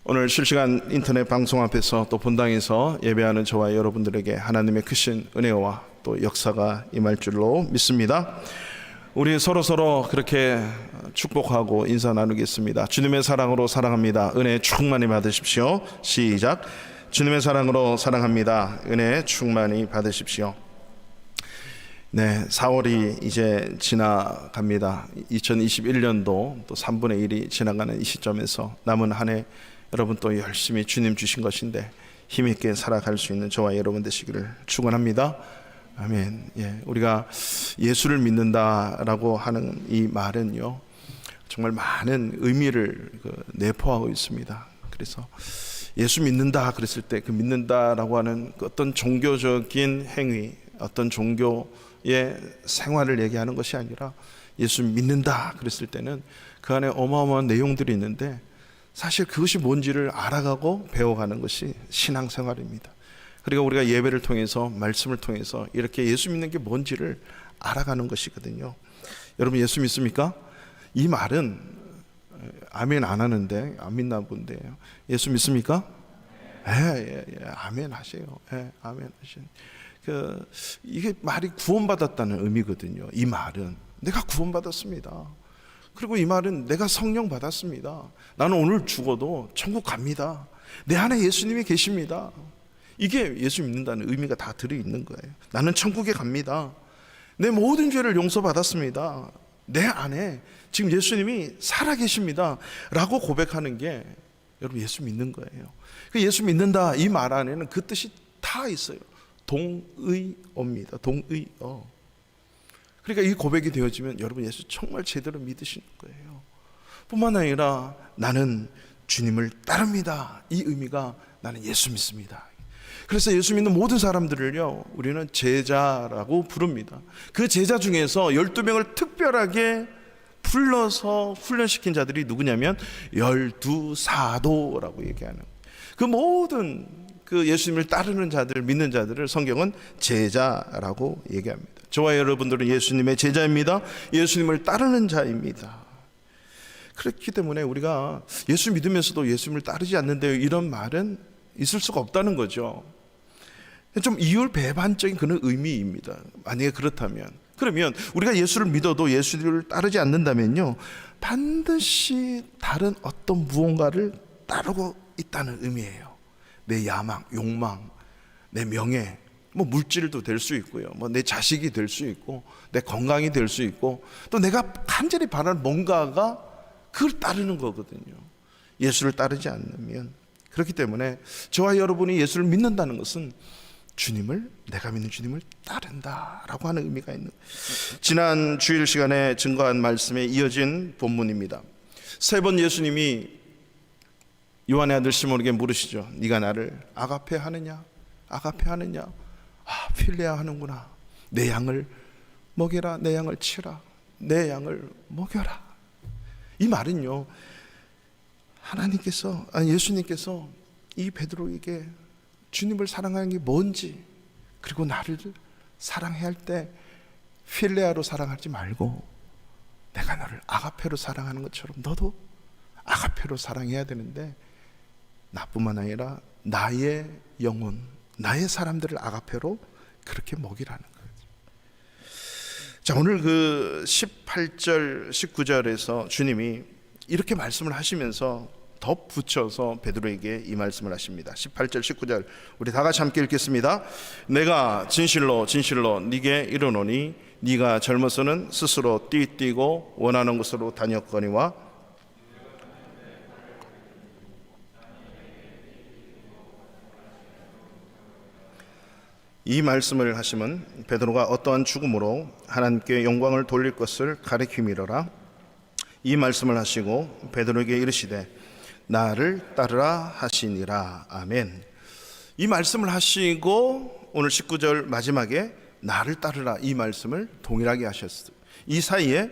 오늘 실시간 인터넷 방송 앞에서 또 본당에서 예배하는 저와 여러분들에게 하나님의 크신 은혜와 또 역사가 임할 줄로 믿습니다. 우리 서로 그렇게 축복하고 인사 나누겠습니다. 주님의 사랑으로 사랑합니다. 은혜 충만히 받으십시오. 시작. 주님의 사랑으로 사랑합니다. 은혜 충만히 받으십시오. 네, 4월이 이제 지나갑니다. 2021년도 또 3분의 1이 지나가는 이 시점에서 남은 한 해 여러분 또 열심히 주님 주신 것인데 힘있게 살아갈 수 있는 저와 여러분 되시기를 축원합니다. 아멘. 예, 우리가 예수를 믿는다라고 하는 이 말은요, 정말 많은 의미를 내포하고 있습니다. 그래서 예수 믿는다 그랬을 때 그 믿는다라고 하는 어떤 종교적인 행위, 어떤 종교의 생활을 얘기하는 것이 아니라 예수 믿는다 그랬을 때는 그 안에 어마어마한 내용들이 있는데 사실 그것이 뭔지를 알아가고 배워가는 것이 신앙생활입니다. 그리고 우리가 예배를 통해서 말씀을 통해서 이렇게 예수 믿는 게 뭔지를 알아가는 것이거든요. 여러분 예수 믿습니까? 이 말은 아멘 안 하는데 안 믿나 본데요. 예수 믿습니까? 예, 아멘 하세요. 예, 아멘 하세요. 이게 말이 구원받았다는 의미거든요. 이 말은 내가 구원받았습니다. 그리고 이 말은 내가 성령 받았습니다. 나는 오늘 죽어도 천국 갑니다. 내 안에 예수님이 계십니다. 이게 예수 믿는다는 의미가 다 들어있는 거예요. 나는 천국에 갑니다. 내 모든 죄를 용서받았습니다. 내 안에 지금 예수님이 살아계십니다 라고 고백하는 게 여러분 예수 믿는 거예요. 예수 믿는다 이 말 안에는 그 뜻이 다 있어요. 동의어입니다. 동의어. 그러니까 이 고백이 되어지면 여러분 예수 정말 제대로 믿으시는 거예요. 뿐만 아니라 나는 주님을 따릅니다. 이 의미가 나는 예수 믿습니다. 그래서 예수 믿는 모든 사람들을요, 우리는 제자라고 부릅니다. 그 제자 중에서 12명을 특별하게 불러서 훈련시킨 자들이 누구냐면 12사도라고 얘기하는, 그 모든 그 예수님을 따르는 자들, 믿는 자들을 성경은 제자라고 얘기합니다. 저와 여러분들은 예수님의 제자입니다. 예수님을 따르는 자입니다. 그렇기 때문에 우리가 예수 믿으면서도 예수님을 따르지 않는데요, 이런 말은 있을 수가 없다는 거죠. 좀 이율배반적인 그런 의미입니다. 만약에 그렇다면, 그러면 우리가 예수를 믿어도 예수를 따르지 않는다면요, 반드시 다른 어떤 무언가를 따르고 있다는 의미예요. 내 야망, 욕망, 내 명예, 뭐 물질도 될 수 있고요, 뭐 내 자식이 될 수 있고, 내 건강이 될 수 있고, 또 내가 간절히 바라는 뭔가가 그걸 따르는 거거든요. 예수를 따르지 않으면. 그렇기 때문에 저와 여러분이 예수를 믿는다는 것은 주님을, 내가 믿는 주님을 따른다라고 하는 의미가 있는, 지난 주일 시간에 증거한 말씀에 이어진 본문입니다. 세 번 예수님이 요한의 아들 시몬에게 물으시죠. 네가 나를 아가페 하느냐? 아가페 하느냐? 아, 필레아 하는구나. 내 양을 먹여라. 내 양을 치라. 내 양을 먹여라. 이 말은요, 하나님께서, 아니 예수님께서 이 베드로에게 주님을 사랑하는 게 뭔지, 그리고 나를 사랑해야 할 때 필레아로 사랑하지 말고 내가 너를 아가페로 사랑하는 것처럼 너도 아가페로 사랑해야 되는데, 나뿐만 아니라 나의 영혼, 나의 사람들을 아가페로 그렇게 먹이라는 거예요. 자, 오늘 그 18절 19절에서 주님이 이렇게 말씀을 하시면서 덧붙여서 베드로에게 이 말씀을 하십니다. 18절 19절 우리 다 같이 함께 읽겠습니다. 내가 진실로 진실로 네게 이르노니 네가 젊어서는 스스로 띠뛰고 원하는 곳으로 다녔거니와, 이 말씀을 하시면 베드로가 어떠한 죽음으로 하나님께 영광을 돌릴 것을 가리킴이로라. 이 말씀을 하시고 베드로에게 이르시되 나를 따르라 하시니라. 아멘. 이 말씀을 하시고 오늘 19절 마지막에 나를 따르라 이 말씀을 동일하게 하셨어요. 이 사이에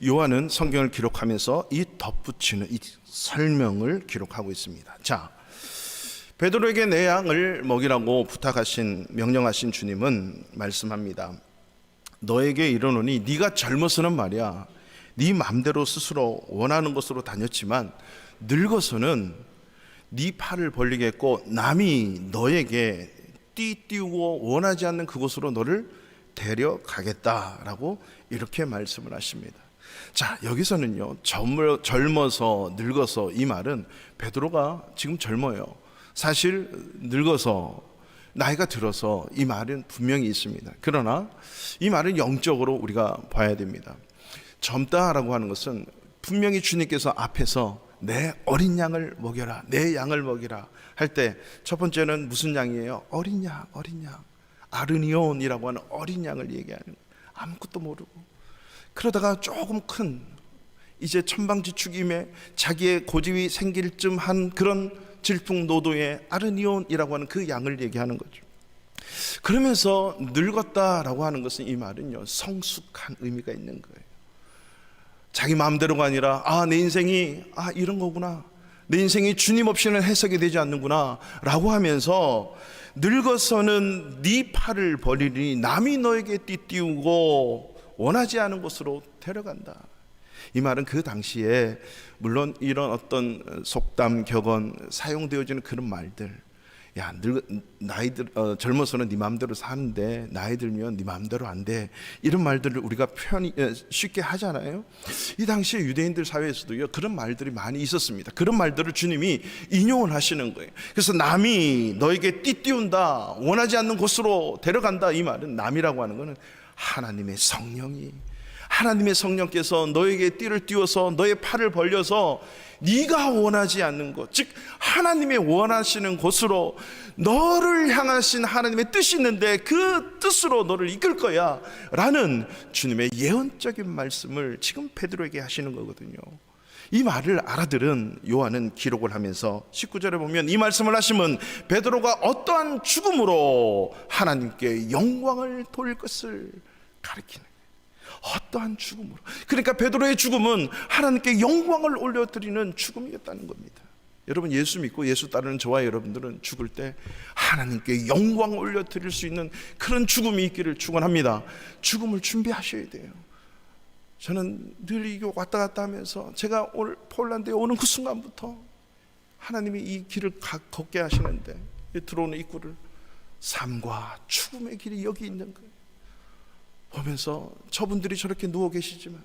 요한은 성경을 기록하면서 이 덧붙이는 이 설명을 기록하고 있습니다. 자, 베드로에게 내 양을 먹이라고 부탁하신, 명령하신 주님은 말씀합니다. 너에게 이르노니 네가 젊어서는 말이야, 네 마음대로 스스로 원하는 곳으로 다녔지만 늙어서는 네 팔을 벌리게 했고 남이 너에게 띄우고 원하지 않는 그곳으로 너를 데려가겠다라고 이렇게 말씀을 하십니다. 자, 여기서는요, 젊어서 늙어서, 이 말은 베드로가 지금 젊어요. 사실 늙어서 나이가 들어서 이 말은 분명히 있습니다. 그러나 이 말은 영적으로 우리가 봐야 됩니다. 젊다라고 하는 것은 분명히 주님께서 앞에서 내 어린 양을 먹여라, 내 양을 먹이라 할 때 첫 번째는 무슨 양이에요? 어린 양, 어린 양. 아르니온이라고 하는 어린 양을 얘기하는 거예요. 아무것도 모르고 그러다가 조금 큰, 이제 천방지축임에 자기의 고집이 생길 쯤 한 그런 질풍노도의 아르니온이라고 하는 그 양을 얘기하는 거죠. 그러면서 늙었다라고 하는 것은, 이 말은요, 성숙한 의미가 있는 거예요. 자기 마음대로가 아니라 내 인생이 이런 거구나, 내 인생이 주님 없이는 해석이 되지 않는구나 라고 하면서, 늙어서는 네 팔을 버리니 남이 너에게 띄우고 원하지 않은 곳으로 데려간다. 이 말은 그 당시에 물론 이런 어떤 속담, 격언 사용되어지는 그런 말들, 야, 젊어서는 네 마음대로 사는데 나이 들면 네 마음대로 안 돼, 이런 말들을 우리가 쉽게 하잖아요. 이 당시에 유대인들 사회에서도요, 그런 말들이 많이 있었습니다. 그런 말들을 주님이 인용을 하시는 거예요. 그래서 남이 너에게 띄운다, 원하지 않는 곳으로 데려간다, 이 말은, 남이라고 하는 것은 하나님의 성령이, 하나님의 성령께서 너에게 띠를 띄워서 너의 팔을 벌려서 네가 원하지 않는 곳, 즉 하나님의 원하시는 곳으로, 너를 향하신 하나님의 뜻이 있는데 그 뜻으로 너를 이끌 거야 라는 주님의 예언적인 말씀을 지금 베드로에게 하시는 거거든요. 이 말을 알아들은 요한은 기록을 하면서 19절에 보면 이 말씀을 하시면 베드로가 어떠한 죽음으로 하나님께 영광을 돌릴 것을 가리키는 거예요. 어떠한 죽음으로. 그러니까 베드로의 죽음은 하나님께 영광을 올려드리는 죽음이었다는 겁니다. 여러분, 예수 믿고 예수 따르는 저와 여러분들은 죽을 때 하나님께 영광 올려드릴 수 있는 그런 죽음이 있기를 축원합니다. 죽음을 준비하셔야 돼요. 저는 늘 이거 왔다 갔다 하면서, 제가 오늘 폴란드에 오는 그 순간부터 하나님이 이 길을 걷게 하시는데, 들어오는 입구를 삶과 죽음의 길이 여기 있는 거예요. 보면서 저분들이 저렇게 누워 계시지만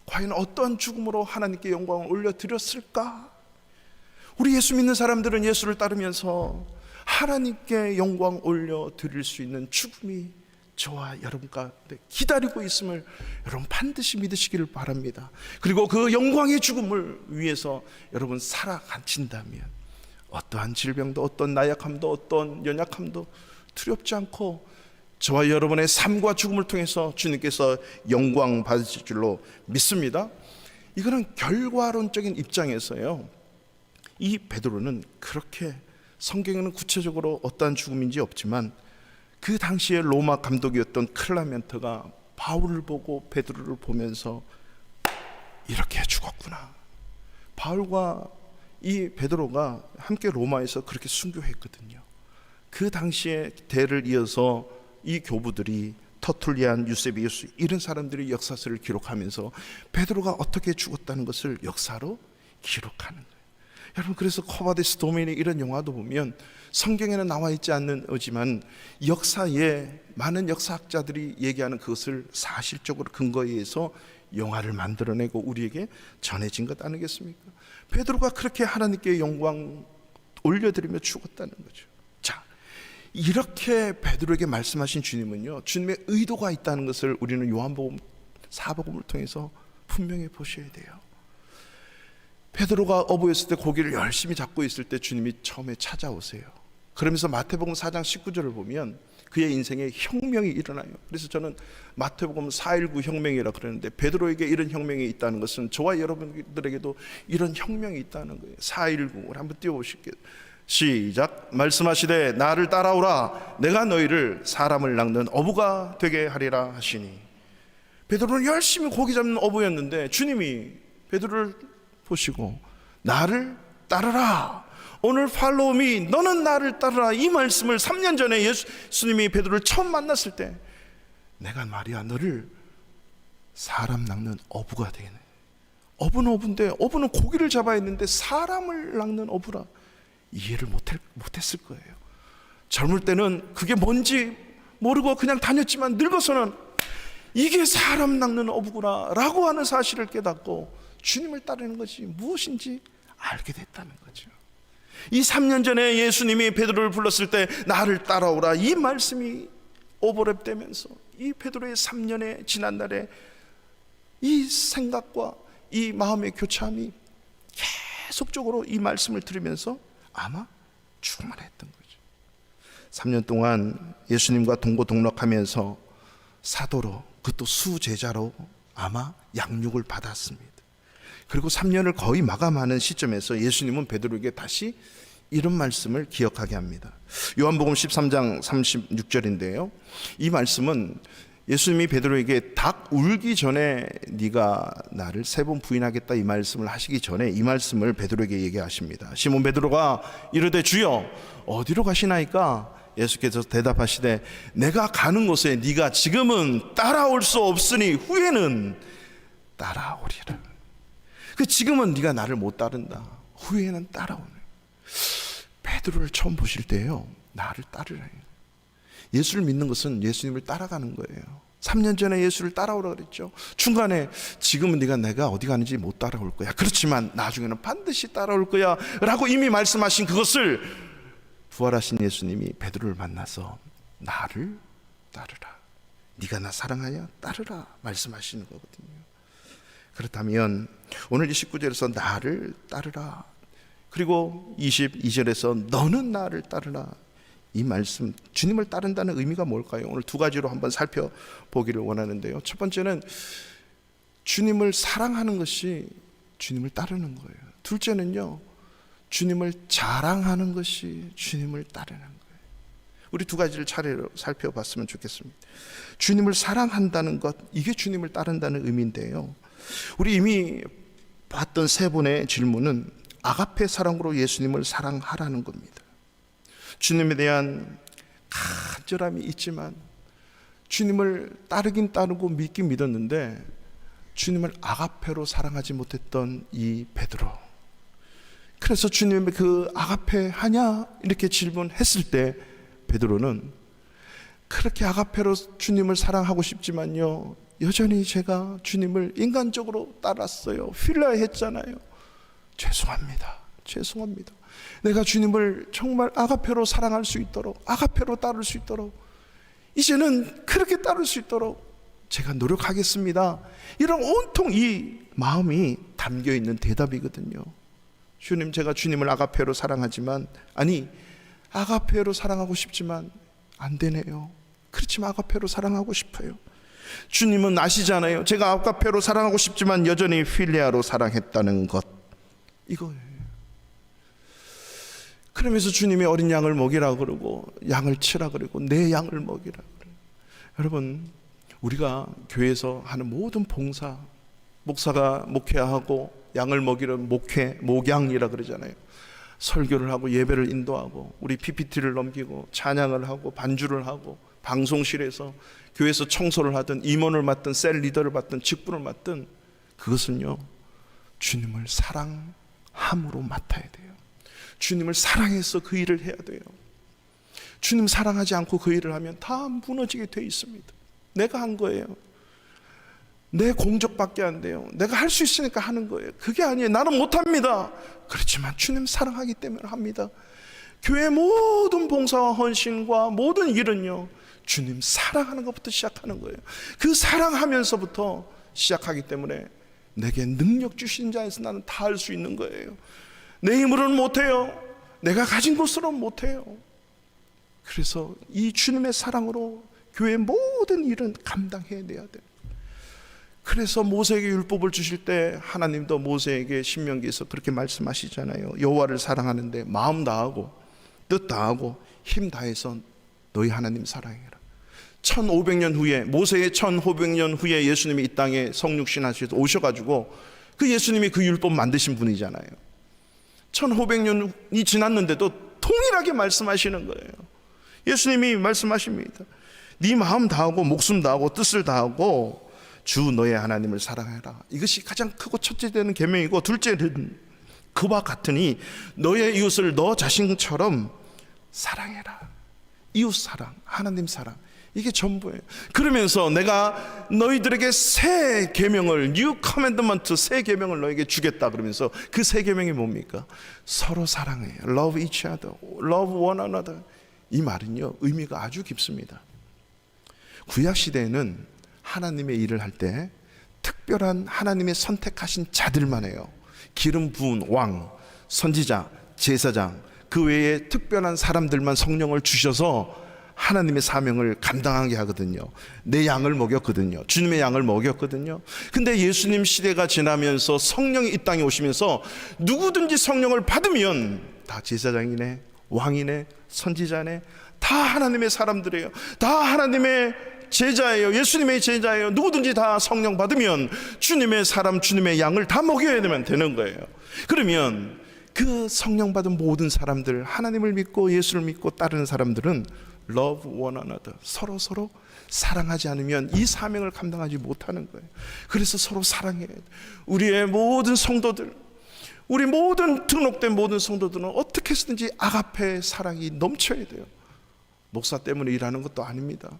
과연 어떠한 죽음으로 하나님께 영광을 올려드렸을까? 우리 예수 믿는 사람들은 예수를 따르면서 하나님께 영광 올려드릴 수 있는 죽음이 저와 여러분 가운데 기다리고 있음을 여러분 반드시 믿으시기를 바랍니다. 그리고 그 영광의 죽음을 위해서 여러분 살아가신다면 어떠한 질병도, 어떤 나약함도, 어떤 연약함도 두렵지 않고 저와 여러분의 삶과 죽음을 통해서 주님께서 영광 받으실 줄로 믿습니다. 이거는 결과론적인 입장에서요, 이 베드로는 그렇게, 성경에는 구체적으로 어떠한 죽음인지 없지만 그 당시에 로마 감독이었던 클라멘트가 바울을 보고 베드로를 보면서 이렇게 죽었구나. 바울과 이 베드로가 함께 로마에서 그렇게 순교했거든요. 그 당시에 대를 이어서 이 교부들이, 터툴리안, 유세비우스, 이런 사람들이 역사서를 기록하면서 베드로가 어떻게 죽었다는 것을 역사로 기록하는 거예요. 여러분, 그래서 코바데스 도메니 이런 영화도 보면 성경에는 나와 있지 않는 거지만 역사에 많은 역사학자들이 얘기하는 그것을 사실적으로 근거에 해서 영화를 만들어내고 우리에게 전해진 것 아니겠습니까? 베드로가 그렇게 하나님께 영광 올려드리며 죽었다는 거죠. 자, 이렇게 베드로에게 말씀하신 주님은요, 주님의 의도가 있다는 것을 우리는 요한복음 4복음을 통해서 분명히 보셔야 돼요. 베드로가 어부였을 때 고기를 열심히 잡고 있을 때 주님이 처음에 찾아오세요. 그러면서 마태복음 4장 19절을 보면 그의 인생에 혁명이 일어나요. 그래서 저는 마태복음 4.19 혁명이라 그러는데, 베드로에게 이런 혁명이 있다는 것은 저와 여러분들에게도 이런 혁명이 있다는 거예요. 4.19를 한번 띄워보실게요. 시작. 말씀하시되 나를 따라오라, 내가 너희를 사람을 낚는 어부가 되게 하리라 하시니. 베드로는 열심히 고기 잡는 어부였는데 주님이 베드로를 보시고 나를 따르라, 오늘 팔로우 미, 너는 나를 따르라, 이 말씀을 3년 전에 예수님이 베드로를 처음 만났을 때, 내가 말이야 너를 사람 낚는 어부가 되겠네. 어부는 어부인데, 어부는 고기를 잡아야 했는데 사람을 낚는 어부라. 이해를 못했을 거예요. 젊을 때는 그게 뭔지 모르고 그냥 다녔지만 늙어서는 이게 사람 낚는 어부구나 라고 하는 사실을 깨닫고 주님을 따르는 것이 무엇인지 알게 됐다는 거죠. 이 3년 전에 예수님이 베드로를 불렀을 때 나를 따라오라, 이 말씀이 오버랩되면서 이 베드로의 3년의 지난 날에 이 생각과 이 마음의 교차함이 계속적으로 이 말씀을 들으면서 아마 충만했던 거죠. 3년 동안 예수님과 동고동락하면서 사도로, 그것도 수제자로 아마 양육을 받았습니다. 그리고 3년을 거의 마감하는 시점에서 예수님은 베드로에게 다시 이런 말씀을 기억하게 합니다. 요한복음 13장 36절인데요. 이 말씀은 예수님이 베드로에게 닭 울기 전에 네가 나를 3번 부인하겠다 이 말씀을 하시기 전에 이 말씀을 베드로에게 얘기하십니다. 시몬 베드로가 이르되 주여 어디로 가시나이까? 예수께서 대답하시되 내가 가는 곳에 네가 지금은 따라올 수 없으니 후에는 따라오리라. 그 지금은 네가 나를 못 따른다, 후에는 따라오네. 베드로를 처음 보실 때요, 나를 따르라. 예수를 믿는 것은 예수님을 따라가는 거예요. 3년 전에 예수를 따라오라 그랬죠. 중간에 지금은 내가 어디 가는지 못 따라올 거야, 그렇지만 나중에는 반드시 따라올 거야 라고 이미 말씀하신 그것을 부활하신 예수님이 베드로를 만나서 나를 따르라, 네가 나 사랑하냐? 따르라 말씀하시는 거거든요. 그렇다면 오늘 29절에서 나를 따르라, 그리고 22절에서 너는 나를 따르라, 이 말씀, 주님을 따른다는 의미가 뭘까요? 오늘 두 가지로 한번 살펴보기를 원하는데요. 첫 번째는 주님을 사랑하는 것이 주님을 따르는 거예요. 둘째는요, 주님을 자랑하는 것이 주님을 따르는 거예요. 우리 두 가지를 차례로 살펴봤으면 좋겠습니다. 주님을 사랑한다는 것, 이게 주님을 따른다는 의미인데요, 우리 이미 봤던 세 번의 질문은 아가페 사랑으로 예수님을 사랑하라는 겁니다. 주님에 대한 간절함이 있지만 주님을 따르긴 따르고 믿긴 믿었는데 주님을 아가페로 사랑하지 못했던 이 베드로, 그래서 주님의 그 아가페 하냐 이렇게 질문했을 때 베드로는 그렇게 아가페로 주님을 사랑하고 싶지만요, 여전히 제가 주님을 인간적으로 따랐어요, 필레아 했잖아요, 죄송합니다. 내가 주님을 정말 아가페로 사랑할 수 있도록, 아가페로 따를 수 있도록, 이제는 그렇게 따를 수 있도록 제가 노력하겠습니다, 이런 온통 이 마음이 담겨있는 대답이거든요. 주님, 제가 주님을 아가페로 사랑하지만, 아니 아가페로 사랑하고 싶지만 안 되네요. 그렇지만 아가페로 사랑하고 싶어요. 주님은 아시잖아요, 제가 아가페로 사랑하고 싶지만 여전히 필레아로 사랑했다는 것, 이거예요. 그러면서 주님이 어린 양을 먹이라 그러고 양을 치라 그러고 내 양을 먹이라 그래요. 여러분, 우리가 교회에서 하는 모든 봉사, 목사가 목회하고 양을 먹이는 목양이라 그러잖아요. 설교를 하고 예배를 인도하고 우리 PPT를 넘기고 찬양을 하고 반주를 하고 방송실에서 교회에서 청소를 하든 임원을 맡든 셀 리더를 맡든 직분을 맡든 그것은요, 주님을 사랑함으로 맡아야 돼요. 주님을 사랑해서 그 일을 해야 돼요. 주님 사랑하지 않고 그 일을 하면 다 무너지게 돼 있습니다. 내가 한 거예요, 내 공적밖에 안 돼요, 내가 할 수 있으니까 하는 거예요. 그게 아니에요. 나는 못합니다. 그렇지만 주님 사랑하기 때문에 합니다. 교회 모든 봉사와 헌신과 모든 일은요, 주님 사랑하는 것부터 시작하는 거예요. 그 사랑하면서부터 시작하기 때문에 내게 능력 주신 자에서 나는 다 할 수 있는 거예요. 내 힘으로는 못해요. 내가 가진 것으로는 못해요. 그래서 이 주님의 사랑으로 교회의 모든 일은 감당해내야 돼요. 그래서 모세에게 율법을 주실 때 하나님도 모세에게 신명기에서 그렇게 말씀하시잖아요. 여호와를 사랑하는데 마음 다하고 뜻 다하고 힘 다해서 너희 하나님 사랑해라. 1500년 후에, 모세의 1500년 후에 예수님이 이 땅에 성육신 하셔서 오셔가지고 그 예수님이 그 율법 만드신 분이잖아요. 1500년이 지났는데도 동일하게 말씀하시는 거예요. 예수님이 말씀하십니다. 네 마음 다하고 목숨 다하고 뜻을 다하고 주 너의 하나님을 사랑해라. 이것이 가장 크고 첫째 되는 계명이고, 둘째는 그와 같으니 너의 이웃을 너 자신처럼 사랑해라. 이웃 사랑, 하나님 사랑, 이게 전부예요. 그러면서 내가 너희들에게 새 계명을, New Commandment, 새 계명을 너에게 주겠다 그러면서 그 새 계명이 뭡니까? 서로 사랑해. Love each other, love one another. 이 말은요, 의미가 아주 깊습니다. 구약 시대에는 하나님의 일을 할 때 특별한 하나님의 선택하신 자들만 해요. 기름 부은 왕, 선지자, 제사장, 그 외에 특별한 사람들만 성령을 주셔서 하나님의 사명을 감당하게 하거든요. 내 양을 먹였거든요. 주님의 양을 먹였거든요. 근데 예수님 시대가 지나면서 성령이 이 땅에 오시면서 누구든지 성령을 받으면 다 제사장이네, 왕이네, 선지자네, 다 하나님의 사람들이에요. 다 하나님의 제자예요. 예수님의 제자예요. 누구든지 다 성령 받으면 주님의 사람, 주님의 양을 다 먹여야 되는 거예요. 그러면 그 성령 받은 모든 사람들, 하나님을 믿고 예수를 믿고 따르는 사람들은 love one another, 서로 사랑하지 않으면 이 사명을 감당하지 못하는 거예요. 그래서 서로 사랑해야 돼요. 우리의 모든 성도들, 우리 모든 등록된 모든 성도들은 어떻게 해서든지 아가페 사랑이 넘쳐야 돼요. 목사 때문에 일하는 것도 아닙니다.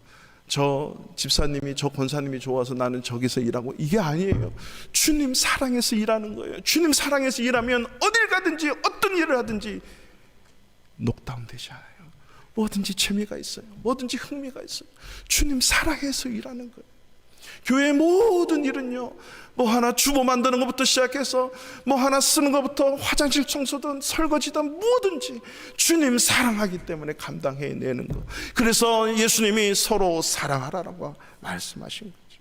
저 집사님이, 저 권사님이 좋아서 나는 저기서 일하고, 이게 아니에요. 주님 사랑해서 일하는 거예요. 주님 사랑해서 일하면 어딜 가든지 어떤 일을 하든지 녹다운 되지 않아요. 뭐든지 재미가 있어요. 뭐든지 흥미가 있어요. 주님 사랑해서 일하는 거예요. 교회의 모든 일은요, 뭐 하나 주보 만드는 것부터 시작해서 뭐 하나 쓰는 것부터 화장실 청소든 설거지든 뭐든지 주님 사랑하기 때문에 감당해내는 거. 그래서 예수님이 서로 사랑하라라고 말씀하신 거죠.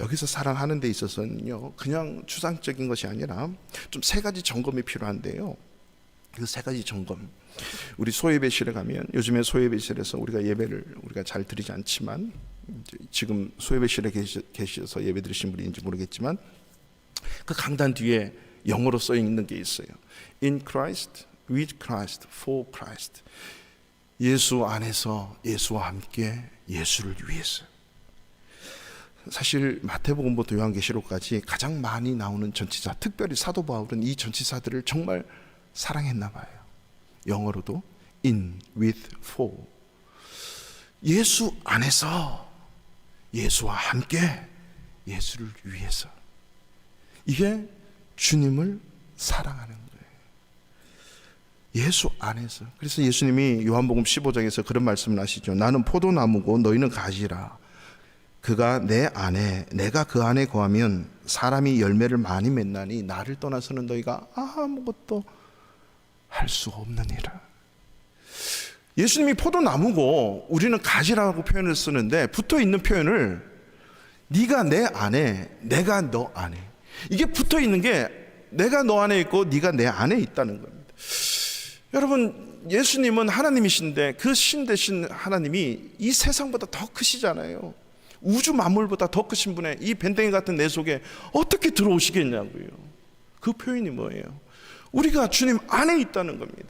여기서 사랑하는 데 있어서는요, 그냥 추상적인 것이 아니라 좀 세 가지 점검이 필요한데요. 그 세 가지 점검, 우리 소예배실에 가면, 요즘에 소예배실에서 우리가 예배를 우리가 잘 드리지 않지만, 지금 소예배실에 계셔서 예배 드리신 분인지 모르겠지만, 그 강단 뒤에 영어로 써 있는 게 있어요. In Christ, with Christ, for Christ. 예수 안에서, 예수와 함께, 예수를 위해서. 사실 마태복음부터 요한계시록까지 가장 많이 나오는 전치사, 특별히 사도 바울은 이 전치사들을 정말 사랑했나 봐요. 영어로도 in, with, for. 예수 안에서, 예수와 함께, 예수를 위해서. 이게 주님을 사랑하는 거예요. 예수 안에서. 그래서 예수님이 요한복음 15장에서 그런 말씀을 하시죠. 나는 포도나무고 너희는 가지라. 그가 내 안에, 내가 그 안에 거하면 사람이 열매를 많이 맺나니 나를 떠나서는 너희가 아무것도 할 수 없느니라. 예수님이 포도나무고 우리는 가지라고 표현을 쓰는데, 붙어있는 표현을 네가 내 안에, 내가 너 안에, 이게 붙어있는 게 내가 너 안에 있고 네가 내 안에 있다는 겁니다. 여러분, 예수님은 하나님이신데 그 신 되신 하나님이 이 세상보다 더 크시잖아요. 우주 만물보다 더 크신 분의 이 밴댕이 같은 내 속에 어떻게 들어오시겠냐고요. 그 표현이 뭐예요? 우리가 주님 안에 있다는 겁니다.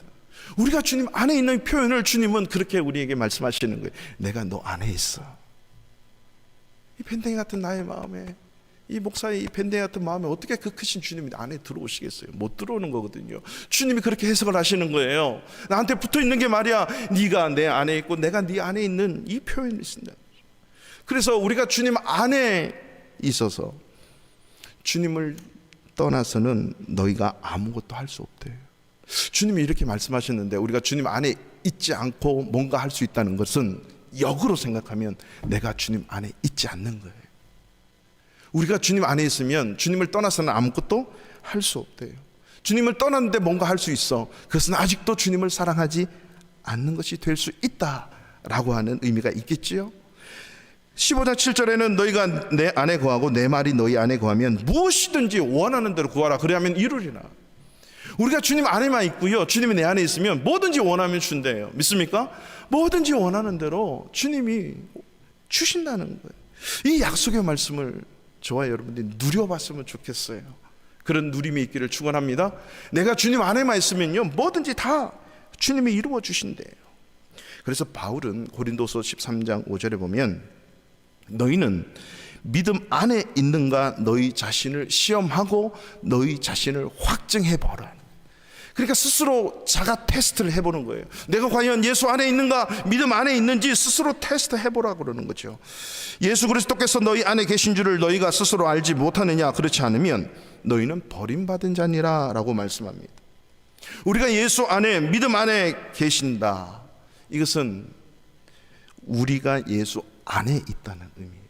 우리가 주님 안에 있는 표현을 주님은 그렇게 우리에게 말씀하시는 거예요. 내가 너 안에 있어. 이 밴댕이 같은 나의 마음에, 이 목사의 이 밴댕이 같은 마음에 어떻게 그 크신 주님이 안에 들어오시겠어요? 못 들어오는 거거든요. 주님이 그렇게 해석을 하시는 거예요. 나한테 붙어있는 게 말이야, 네가 내 안에 있고 내가 네 안에 있는 이 표현을 쓴다. 그래서 우리가 주님 안에 있어서 주님을 떠나서는 너희가 아무것도 할 수 없대요. 주님이 이렇게 말씀하셨는데, 우리가 주님 안에 있지 않고 뭔가 할 수 있다는 것은 역으로 생각하면 내가 주님 안에 있지 않는 거예요. 우리가 주님 안에 있으면 주님을 떠나서는 아무것도 할 수 없대요. 주님을 떠났는데 뭔가 할 수 있어. 그것은 아직도 주님을 사랑하지 않는 것이 될 수 있다라고 하는 의미가 있겠지요. 15장 7절에는 너희가 내 안에 거하고 내 말이 너희 안에 거하면 무엇이든지 원하는 대로 구하라. 그래야면 이루리라. 우리가 주님 안에만 있고요, 주님이 내 안에 있으면 뭐든지 원하면 준대요. 믿습니까? 뭐든지 원하는 대로 주님이 주신다는 거예요. 이 약속의 말씀을 저와 여러분들이 누려봤으면 좋겠어요. 그런 누림이 있기를 축원합니다. 내가 주님 안에만 있으면요, 뭐든지 다 주님이 이루어 주신대요. 그래서 바울은 고린도서 13장 5절에 보면 너희는 믿음 안에 있는가 너희 자신을 시험하고 너희 자신을 확증해 보라. 그러니까 스스로 자가 테스트를 해보는 거예요. 내가 과연 예수 안에 있는가, 믿음 안에 있는지 스스로 테스트 해보라 그러는 거죠. 예수 그리스도께서 너희 안에 계신 줄을 너희가 스스로 알지 못하느냐? 그렇지 않으면 너희는 버림받은 자니라 라고 말씀합니다. 우리가 예수 안에, 믿음 안에 계신다, 이것은 우리가 예수 안에 있다는 의미예요.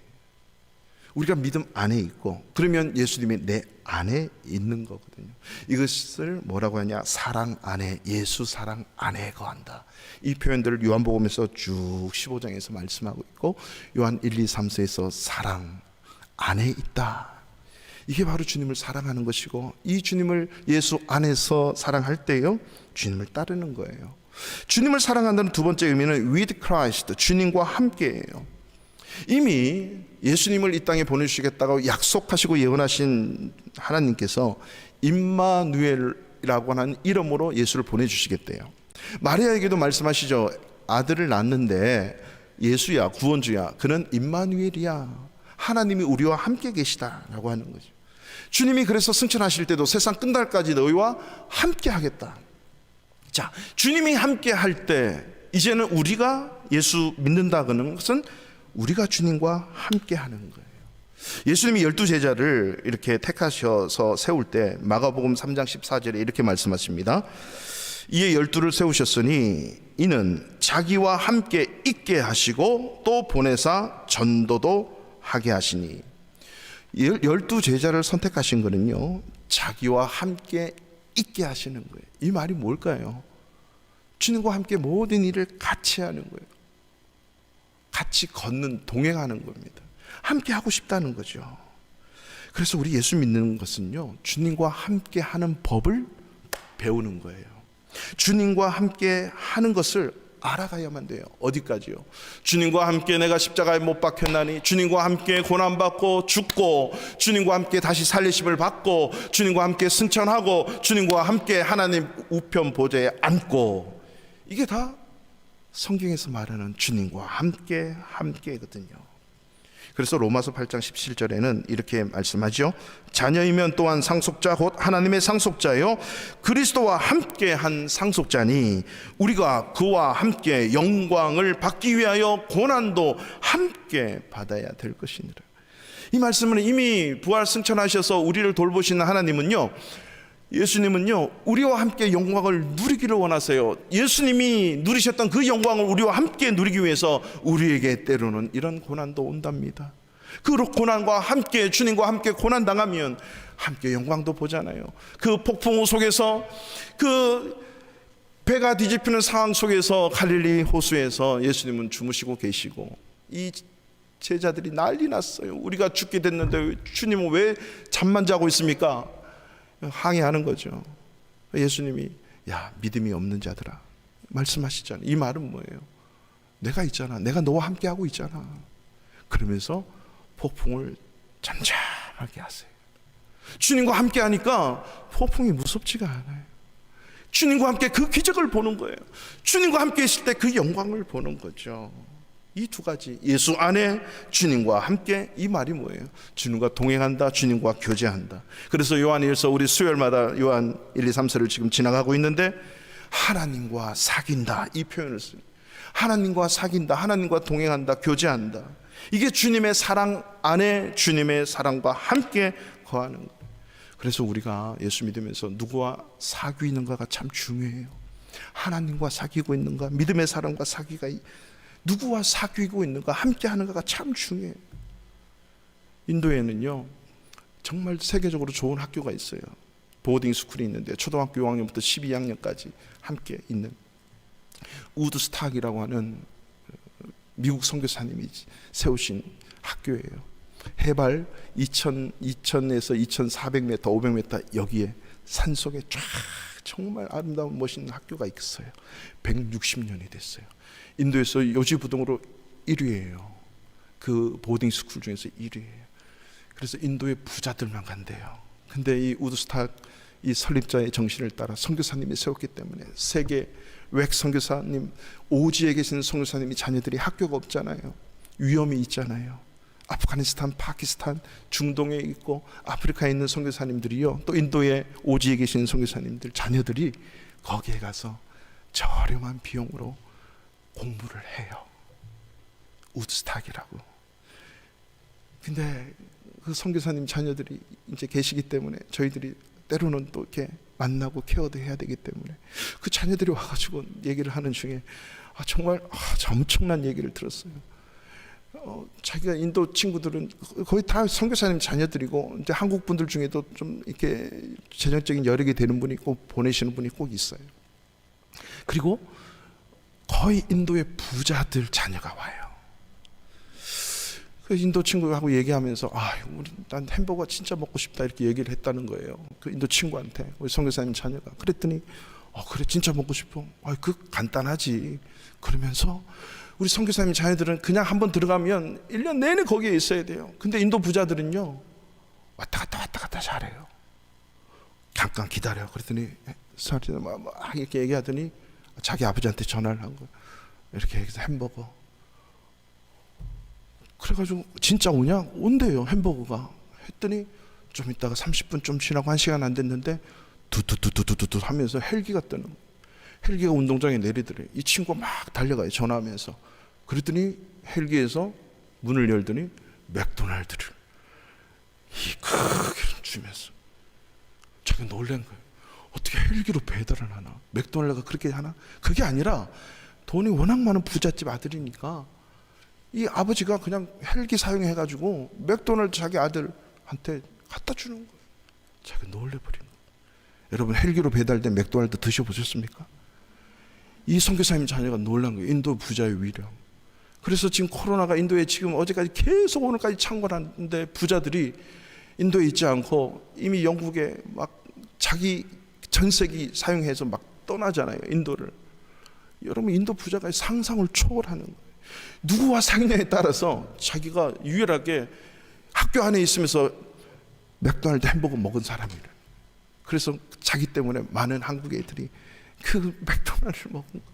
우리가 믿음 안에 있고, 그러면 예수님이 내 안에 있는 거거든요. 이것을 뭐라고 하냐? 사랑 안에, 예수 사랑 안에 거한다. 이 표현들을 요한복음에서 쭉 15장에서 말씀하고 있고, 요한 1, 2, 3서에서 사랑 안에 있다. 이게 바로 주님을 사랑하는 것이고, 이 주님을 예수 안에서 사랑할 때요, 주님을 따르는 거예요. 주님을 사랑한다는 두 번째 의미는 with Christ, 주님과 함께예요. 이미 예수님을 이 땅에 보내주시겠다고 약속하시고 예언하신 하나님께서 임마누엘이라고 하는 이름으로 예수를 보내주시겠대요. 마리아에게도 말씀하시죠. 아들을 낳는데 예수야, 구원주야, 그는 임마누엘이야, 하나님이 우리와 함께 계시다라고 하는 거죠. 주님이 그래서 승천하실 때도 세상 끝날까지 너희와 함께 하겠다. 자, 주님이 함께 할 때 이제는 우리가 예수 믿는다는 것은 우리가 주님과 함께 하는 거예요. 예수님이 12제자를 이렇게 택하셔서 세울 때 마가복음 3장 14절에 이렇게 말씀하십니다. 이에 12를 세우셨으니 이는 자기와 함께 있게 하시고 또 보내사 전도도 하게 하시니. 12제자를 선택하신 거는요, 자기와 함께 있게 하시는 거예요. 이 말이 뭘까요? 주님과 함께 모든 일을 같이 하는 거예요. 같이 걷는, 동행하는 겁니다. 함께 하고 싶다는 거죠. 그래서 우리 예수 믿는 것은요, 주님과 함께 하는 법을 배우는 거예요. 주님과 함께 하는 것을 알아가야만 돼요. 어디까지요? 주님과 함께 내가 십자가에 못 박혔나니, 주님과 함께 고난받고 죽고, 주님과 함께 다시 살리심을 받고, 주님과 함께 승천하고, 주님과 함께 하나님 우편 보좌에 앉고, 이게 다 성경에서 말하는 주님과 함께거든요. 그래서 로마서 8장 17절에는 이렇게 말씀하죠. 자녀이면 또한 상속자 곧 하나님의 상속자요 그리스도와 함께한 상속자니 우리가 그와 함께 영광을 받기 위하여 고난도 함께 받아야 될 것이니라. 이 말씀은 이미 부활 승천하셔서 우리를 돌보시는 하나님은요, 예수님은요, 우리와 함께 영광을 누리기를 원하세요. 예수님이 누리셨던 그 영광을 우리와 함께 누리기 위해서 우리에게 때로는 이런 고난도 온답니다. 그 고난과 함께, 주님과 함께 고난 당하면 함께 영광도 보잖아요. 그 폭풍우 속에서, 그 배가 뒤집히는 상황 속에서 갈릴리 호수에서 예수님은 주무시고 계시고, 이 제자들이 난리 났어요. 우리가 죽게 됐는데 주님은 왜 잠만 자고 있습니까? 항의하는 거죠. 예수님이 야, 믿음이 없는 자들아 말씀하시잖아요. 이 말은 뭐예요? 내가 있잖아, 내가 너와 함께 하고 있잖아. 그러면서 폭풍을 잠잠하게 하세요. 주님과 함께 하니까 폭풍이 무섭지가 않아요. 주님과 함께 그 기적을 보는 거예요. 주님과 함께 있을 때 그 영광을 보는 거죠. 이 두 가지, 예수 안에 주님과 함께, 이 말이 뭐예요? 주님과 동행한다, 주님과 교제한다. 그래서 요한일서 우리 수요일마다 요한 1, 2, 3서를 지금 지나가고 있는데 하나님과 사귄다, 이 표현을 써요. 하나님과 사귄다, 하나님과 동행한다, 교제한다. 이게 주님의 사랑 안에 주님의 사랑과 함께 거하는 거예요. 그래서 우리가 예수 믿으면서 누구와 사귀는가가 참 중요해요. 하나님과 사귀고 있는가, 믿음의 사람과 사귀가, 누구와 사귀고 있는가, 함께 하는가가 참 중요해요. 인도에는요, 정말 세계적으로 좋은 학교가 있어요. 보딩 스쿨이 있는데 초등학교 6학년부터 12학년까지 함께 있는 우드스탁이라고 하는 미국 선교사님이 세우신 학교예요. 해발 2000에서 2400m, 500m 여기에 산속에 쫙 정말 아름다운 멋있는 학교가 있어요. 160년이 됐어요. 인도에서 요지부동으로 1위예요. 그 보딩 스쿨 중에서 1위예요. 그래서 인도의 부자들만 간대요. 근데 이 우드스탁 이 설립자의 정신을 따라 선교사님이 세웠기 때문에 세계 외국 선교사님, 오지에 계신 선교사님이 자녀들이 학교가 없잖아요. 위험이 있잖아요. 아프가니스탄, 파키스탄, 중동에 있고 아프리카에 있는 선교사님들이요, 또 인도에 오지에 계신 선교사님들 자녀들이 거기에 가서 저렴한 비용으로 공부를 해요. 우드스탁이라고. 근데 그 선교사님 자녀들이 이제 계시기 때문에 저희들이 때로는 또 이렇게 만나고 케어도 해야 되기 때문에 그 자녀들이 와가지고 얘기를 하는 중에 정말 엄청난 얘기를 들었어요. 자기가 인도 친구들은 거의 다 선교사님 자녀들이고, 이제 한국 분들 중에도 좀 이렇게 재정적인 여력이 되는 분이 꼭 보내시는 분이 꼭 있어요. 그리고 거의 인도의 부자들 자녀가 와요. 그 인도 친구하고 얘기하면서 난 햄버거 진짜 먹고 싶다 이렇게 얘기를 했다는 거예요. 그 인도 친구한테, 우리 선교사님 자녀가. 그랬더니 그래 진짜 먹고 싶어. 그 간단하지. 그러면서 우리 선교사님 자녀들은 그냥 한번 들어가면 1년 내내 거기에 있어야 돼요. 근데 인도 부자들은요, 왔다 갔다 잘해요. 잠깐 기다려. 그랬더니 이렇게 얘기하더니 자기 아버지한테 전화를 한 거예요. 이렇게 해서 햄버거. 그래가지고 진짜 오냐? 온대요, 햄버거가. 했더니 좀 있다가 30분 좀 지나고 1시간 안 됐는데 두두두두두두 하면서 헬기가 뜨는 거예요. 헬기가 운동장에 내리더래요. 이 친구가 막 달려가요, 전화하면서. 그랬더니 헬기에서 문을 열더니 맥도날드를 크게 주면서 자기가 놀란 거예요. 어떻게 헬기로 배달을 하나? 맥도날드가 그렇게 하나? 그게 아니라 돈이 워낙 많은 부잣집 아들이니까 이 아버지가 그냥 헬기 사용해가지고 맥도날드 자기 아들한테 갖다 주는 거예요. 자기가 놀래버린 거예요. 여러분, 헬기로 배달된 맥도날드 드셔보셨습니까? 이 선교사님 자녀가 놀란 거예요. 인도 부자의 위력. 그래서 지금 코로나가 인도에 지금 어제까지 계속 오늘까지 창궐하는데 부자들이 인도에 있지 않고 이미 영국에 막 자기 전세기 사용해서 막 떠나잖아요, 인도를. 여러분, 인도 부자가 상상을 초월하는 거예요. 누구와 사귀냐에 따라서 자기가 유일하게 학교 안에 있으면서 맥도날드 햄버거 먹은 사람이래. 그래서 자기 때문에 많은 한국 애들이 그 맥도날드를 먹은 거예요.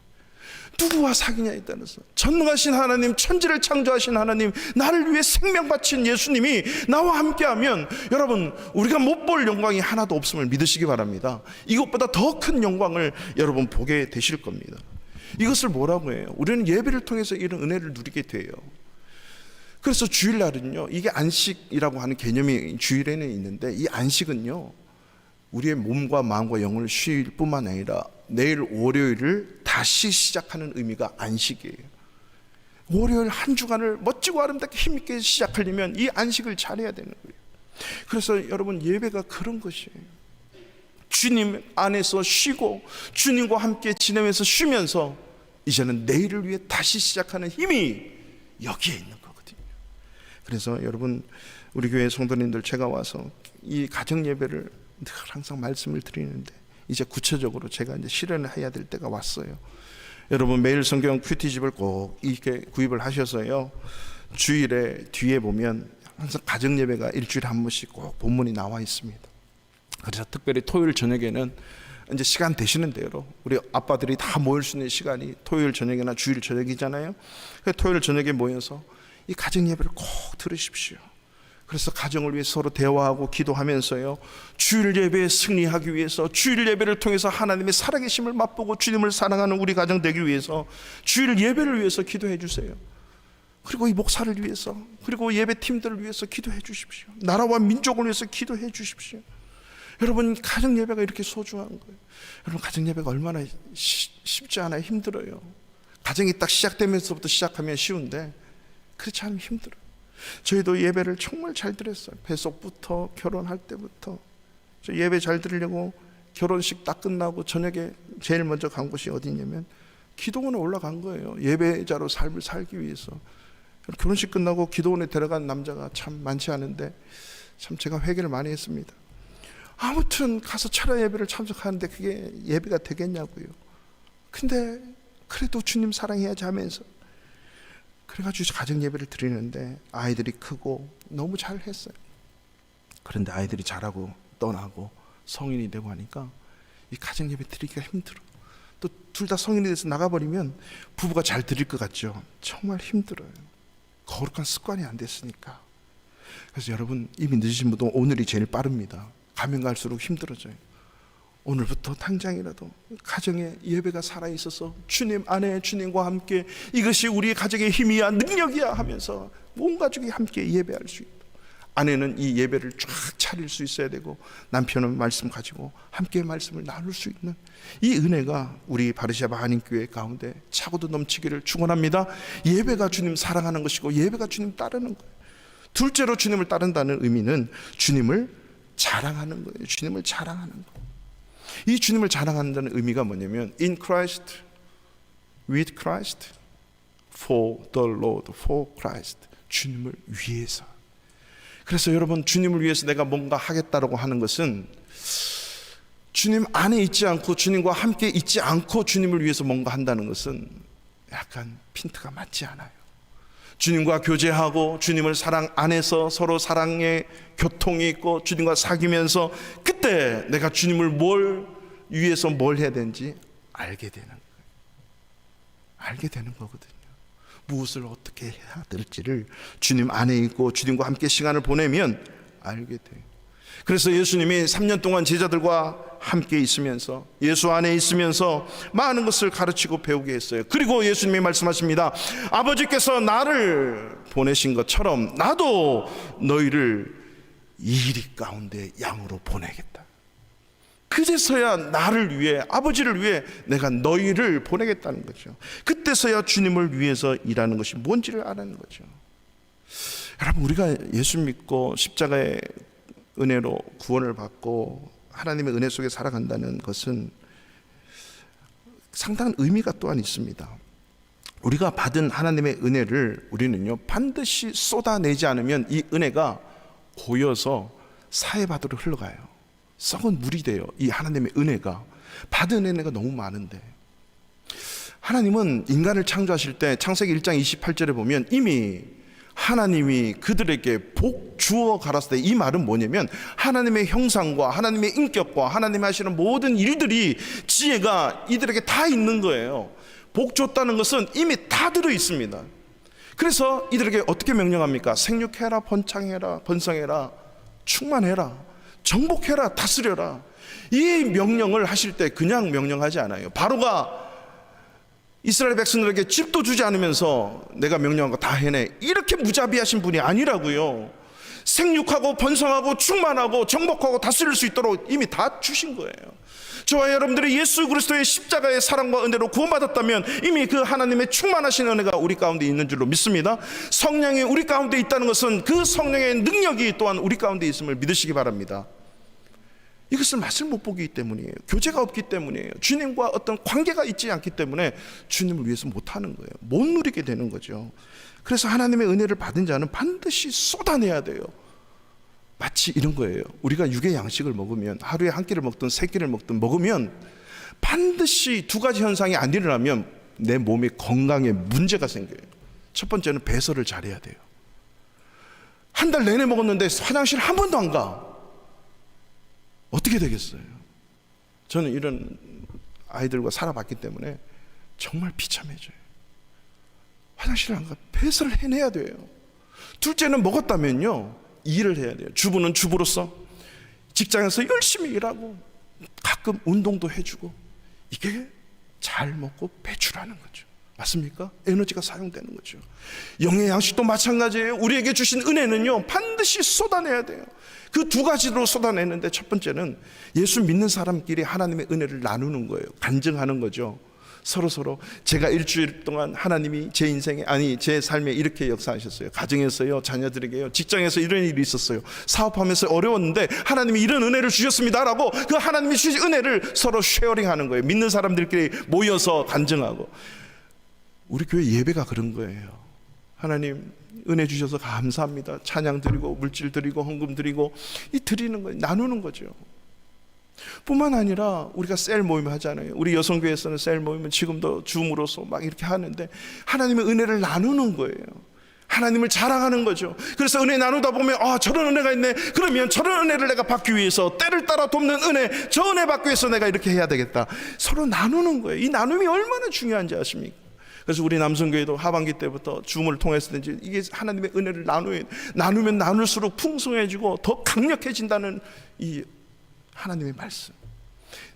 누구와 사귀냐에 따라서. 전능하신 하나님, 천지를 창조하신 하나님, 나를 위해 생명 바친 예수님이 나와 함께하면 여러분, 우리가 못 볼 영광이 하나도 없음을 믿으시기 바랍니다. 이것보다 더 큰 영광을 여러분 보게 되실 겁니다. 이것을 뭐라고 해요? 우리는 예배를 통해서 이런 은혜를 누리게 돼요. 그래서 주일날은요, 이게 안식이라고 하는 개념이 주일에는 있는데, 이 안식은요, 우리의 몸과 마음과 영을 쉴 뿐만 아니라 내일 월요일을 다시 시작하는 의미가 안식이에요. 월요일 한 주간을 멋지고 아름답게 힘있게 시작하려면 이 안식을 잘해야 되는 거예요. 그래서 여러분, 예배가 그런 것이에요. 주님 안에서 쉬고 주님과 함께 지내면서 쉬면서 이제는 내일을 위해 다시 시작하는 힘이 여기에 있는 거거든요. 그래서 여러분, 우리 교회 성도님들, 제가 와서 이 가정 예배를 늘 항상 말씀을 드리는데 이제 구체적으로 제가 이제 실현을 해야 될 때가 왔어요. 여러분, 매일 성경 큐티집을 꼭 이렇게 구입을 하셔서요, 주일에 뒤에 보면 항상 가정 예배가 일주일에 한 번씩 꼭 본문이 나와 있습니다. 그래서 특별히 토요일 저녁에는 이제 시간 되시는 대로 우리 아빠들이 다 모일 수 있는 시간이 토요일 저녁이나 주일 저녁이잖아요. 그래서 토요일 저녁에 모여서 이 가정 예배를 꼭 들으십시오. 그래서 가정을 위해 서로 대화하고 기도하면서요, 주일 예배에 승리하기 위해서, 주일 예배를 통해서 하나님의 살아계심을 맛보고 주님을 사랑하는 우리 가정 되기 위해서 주일 예배를 위해서 기도해 주세요. 그리고 이 목사를 위해서, 그리고 예배팀들을 위해서 기도해 주십시오. 나라와 민족을 위해서 기도해 주십시오. 여러분, 가정 예배가 이렇게 소중한 거예요. 여러분, 가정 예배가 얼마나 쉽지 않아요. 힘들어요. 가정이 딱 시작되면서부터 시작하면 쉬운데 그렇지 않으면 힘들어요. 저희도 예배를 정말 잘 드렸어요. 배속부터 결혼할 때부터. 저 예배 잘 드리려고 결혼식 딱 끝나고 저녁에 제일 먼저 간 곳이 어디냐면 기도원에 올라간 거예요. 예배자로 삶을 살기 위해서. 결혼식 끝나고 기도원에 들어간 남자가 참 많지 않은데 참 제가 회개를 많이 했습니다. 아무튼 가서 철야 예배를 참석하는데 그게 예배가 되겠냐고요. 근데 그래도 주님 사랑해야지 하면서 그래가지고 가정 예배를 드리는데 아이들이 크고 너무 잘했어요. 그런데 아이들이 자라고 떠나고 성인이 되고 하니까 이 가정 예배 드리기가 힘들어. 또 둘 다 성인이 돼서 나가버리면 부부가 잘 드릴 것 같죠. 정말 힘들어요. 거룩한 습관이 안 됐으니까. 그래서 여러분, 이미 늦으신 분도 오늘이 제일 빠릅니다. 가면 갈수록 힘들어져요. 오늘부터 당장이라도 가정에 예배가 살아있어서 주님 안에 주님과 함께 이것이 우리 가정의 힘이야 능력이야 하면서 온 가족이 함께 예배할 수 있도록, 아내는 이 예배를 쫙 차릴 수 있어야 되고 남편은 말씀 가지고 함께 말씀을 나눌 수 있는 이 은혜가 우리 바르샤바 한인교회 가운데 차고도 넘치기를 축원합니다. 예배가 주님 사랑하는 것이고 예배가 주님 따르는 거예요. 둘째로 주님을 따른다는 의미는 주님을 자랑하는 거예요. 주님을 자랑하는 거예요. 이 주님을 자랑한다는 의미가 뭐냐면 in Christ, with Christ, for the Lord, for Christ. 주님을 위해서. 그래서 여러분, 주님을 위해서 내가 뭔가 하겠다라고 하는 것은 주님 안에 있지 않고 주님과 함께 있지 않고 주님을 위해서 뭔가 한다는 것은 약간 핀트가 맞지 않아요. 주님과 교제하고 주님을 사랑 안에서 서로 사랑의 교통이 있고 주님과 사귀면서 그때 내가 주님을 위해서 뭘 해야 되는지 알게 되는 거예요. 알게 되는 거거든요. 무엇을 어떻게 해야 될지를 주님 안에 있고 주님과 함께 시간을 보내면 알게 돼요. 그래서 예수님이 3년 동안 제자들과 함께 있으면서 예수 안에 있으면서 많은 것을 가르치고 배우게 했어요. 그리고 예수님이 말씀하십니다. 아버지께서 나를 보내신 것처럼 나도 너희를 이리 가운데 양으로 보내겠다. 그제서야 나를 위해, 아버지를 위해 내가 너희를 보내겠다는 거죠. 그때서야 주님을 위해서 일하는 것이 뭔지를 아는 거죠. 여러분, 우리가 예수 믿고 십자가의 은혜로 구원을 받고 하나님의 은혜 속에 살아간다는 것은 상당한 의미가 또한 있습니다. 우리가 받은 하나님의 은혜를 우리는요 반드시 쏟아내지 않으면 이 은혜가 고여서 사해바다로 흘러가요. 썩은 물이 돼요. 이 하나님의 은혜가, 받은 은혜가 너무 많은데, 하나님은 인간을 창조하실 때 창세기 1장 28절에 보면 이미 하나님이 그들에게 복 주어 가라사대, 이 말은 뭐냐면 하나님의 형상과 하나님의 인격과 하나님이 하시는 모든 일들이, 지혜가 이들에게 다 있는 거예요. 복 줬다는 것은 이미 다 들어 있습니다. 그래서 이들에게 어떻게 명령합니까? 생육해라, 번창해라, 번성해라, 충만해라, 정복해라, 다스려라. 이 명령을 하실 때 그냥 명령하지 않아요. 바로가 이스라엘 백성들에게 집도 주지 않으면서 내가 명령한 거 다 해내, 이렇게 무자비하신 분이 아니라고요. 생육하고 번성하고 충만하고 정복하고 다스릴 수 있도록 이미 다 주신 거예요. 저와 여러분들이 예수 그리스도의 십자가의 사랑과 은혜로 구원받았다면 이미 그 하나님의 충만하신 은혜가 우리 가운데 있는 줄로 믿습니다. 성령이 우리 가운데 있다는 것은 그 성령의 능력이 또한 우리 가운데 있음을 믿으시기 바랍니다. 이것을 맛을 못 보기 때문이에요. 교제가 없기 때문이에요. 주님과 어떤 관계가 있지 않기 때문에 주님을 위해서 못하는 거예요. 못 누리게 되는 거죠. 그래서 하나님의 은혜를 받은 자는 반드시 쏟아내야 돼요. 마치 이런 거예요. 우리가 육의 양식을 먹으면, 하루에 한 끼를 먹든 세 끼를 먹든 먹으면 반드시 두 가지 현상이 안 일어나면 내 몸의 건강에 문제가 생겨요. 첫 번째는 배설을 잘해야 돼요. 한 달 내내 먹었는데 화장실 한 번도 안 가. 어떻게 되겠어요? 저는 이런 아이들과 살아봤기 때문에 정말 비참해져요. 화장실 안 가. 배설을 해내야 돼요. 둘째는 먹었다면요, 일을 해야 돼요. 주부는 주부로서 직장에서 열심히 일하고 가끔 운동도 해주고, 이게 잘 먹고 배출하는 거죠. 맞습니까? 에너지가 사용되는 거죠. 영의 양식도 마찬가지예요. 우리에게 주신 은혜는요 반드시 쏟아내야 돼요. 그 두 가지로 쏟아내는데, 첫 번째는 예수 믿는 사람끼리 하나님의 은혜를 나누는 거예요. 간증하는 거죠. 서로 제가 일주일 동안 하나님이 제 인생에, 아니 제 삶에 이렇게 역사하셨어요. 가정에서요, 자녀들에게요, 직장에서 이런 일이 있었어요. 사업하면서 어려웠는데 하나님이 이런 은혜를 주셨습니다라고 그 하나님이 주신 은혜를 서로 쉐어링하는 거예요. 믿는 사람들끼리 모여서 간증하고. 우리 교회 예배가 그런 거예요. 하나님 은혜 주셔서 감사합니다. 찬양 드리고 물질 드리고 헌금 드리고, 이 드리는 거예요. 나누는 거죠. 뿐만 아니라 우리가 셀 모임 하잖아요. 우리 여성교회에서는 셀 모임은 지금도 줌으로서 막 이렇게 하는데 하나님의 은혜를 나누는 거예요. 하나님을 자랑하는 거죠. 그래서 은혜 나누다 보면 저런 은혜가 있네. 그러면 저런 은혜를 내가 받기 위해서, 때를 따라 돕는 은혜, 저 은혜 받기 위해서 내가 이렇게 해야 되겠다. 서로 나누는 거예요. 이 나눔이 얼마나 중요한지 아십니까? 그래서 우리 남성교회도 하반기 때부터 줌을 통해서든지 이게 하나님의 은혜를 나누면 나눌수록 풍성해지고 더 강력해진다는 이 하나님의 말씀.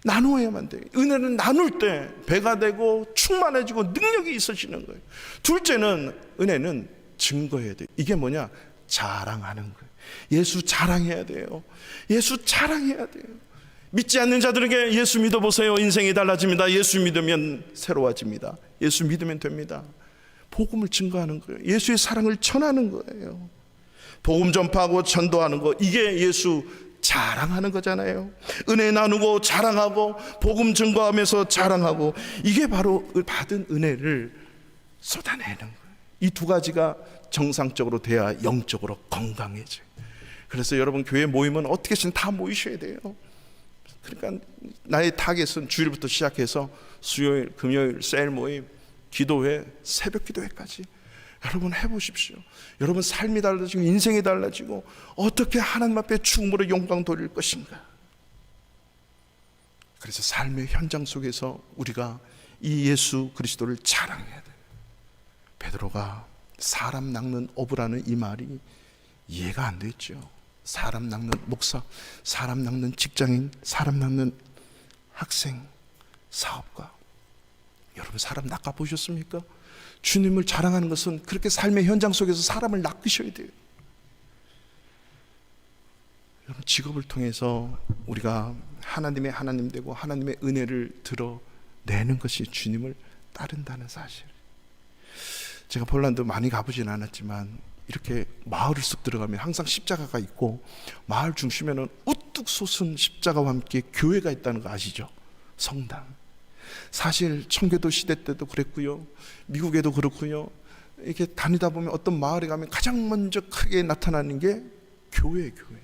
나누어야만 돼요. 은혜는 나눌 때 배가 되고 충만해지고 능력이 있어지는 거예요. 둘째는 은혜는 증거해야 돼요. 이게 뭐냐? 자랑하는 거예요. 예수 자랑해야 돼요. 예수 자랑해야 돼요. 믿지 않는 자들에게 예수 믿어보세요. 인생이 달라집니다. 예수 믿으면 새로워집니다. 예수 믿으면 됩니다. 복음을 증거하는 거예요. 예수의 사랑을 전하는 거예요. 복음 전파하고 전도하는 거, 이게 예수 자랑하는 거잖아요. 은혜 나누고 자랑하고 복음 증거하면서 자랑하고, 이게 바로 받은 은혜를 쏟아내는 거예요. 이 두 가지가 정상적으로 돼야 영적으로 건강해져요. 그래서 여러분 교회 모임은 어떻게든 다 모이셔야 돼요. 그러니까 나의 타겟은 주일부터 시작해서 수요일, 금요일, 셀 모임, 기도회, 새벽 기도회까지 여러분 해보십시오. 여러분 삶이 달라지고 인생이 달라지고 어떻게 하나님 앞에 죽음으로 영광 돌릴 것인가. 그래서 삶의 현장 속에서 우리가 이 예수 그리스도를 자랑해야 돼요. 베드로가 사람 낚는 어부라는 이 말이 이해가 안 됐죠. 사람 낚는 목사, 사람 낚는 직장인, 사람 낚는 학생, 사업가. 여러분 사람 낚아보셨습니까? 주님을 자랑하는 것은 그렇게 삶의 현장 속에서 사람을 낚으셔야 돼요. 여러분 직업을 통해서 우리가 하나님의 하나님 되고 하나님의 은혜를 드러내는 것이 주님을 따른다는 사실. 제가 폴란드 많이 가보진 않았지만 이렇게 마을을 쓱 들어가면 항상 십자가가 있고 마을 중심에는 우뚝 솟은 십자가와 함께 교회가 있다는 거 아시죠? 성당. 사실 청교도 시대 때도 그랬고요, 미국에도 그렇고요. 이렇게 다니다 보면 어떤 마을에 가면 가장 먼저 크게 나타나는 게 교회예요. 교회.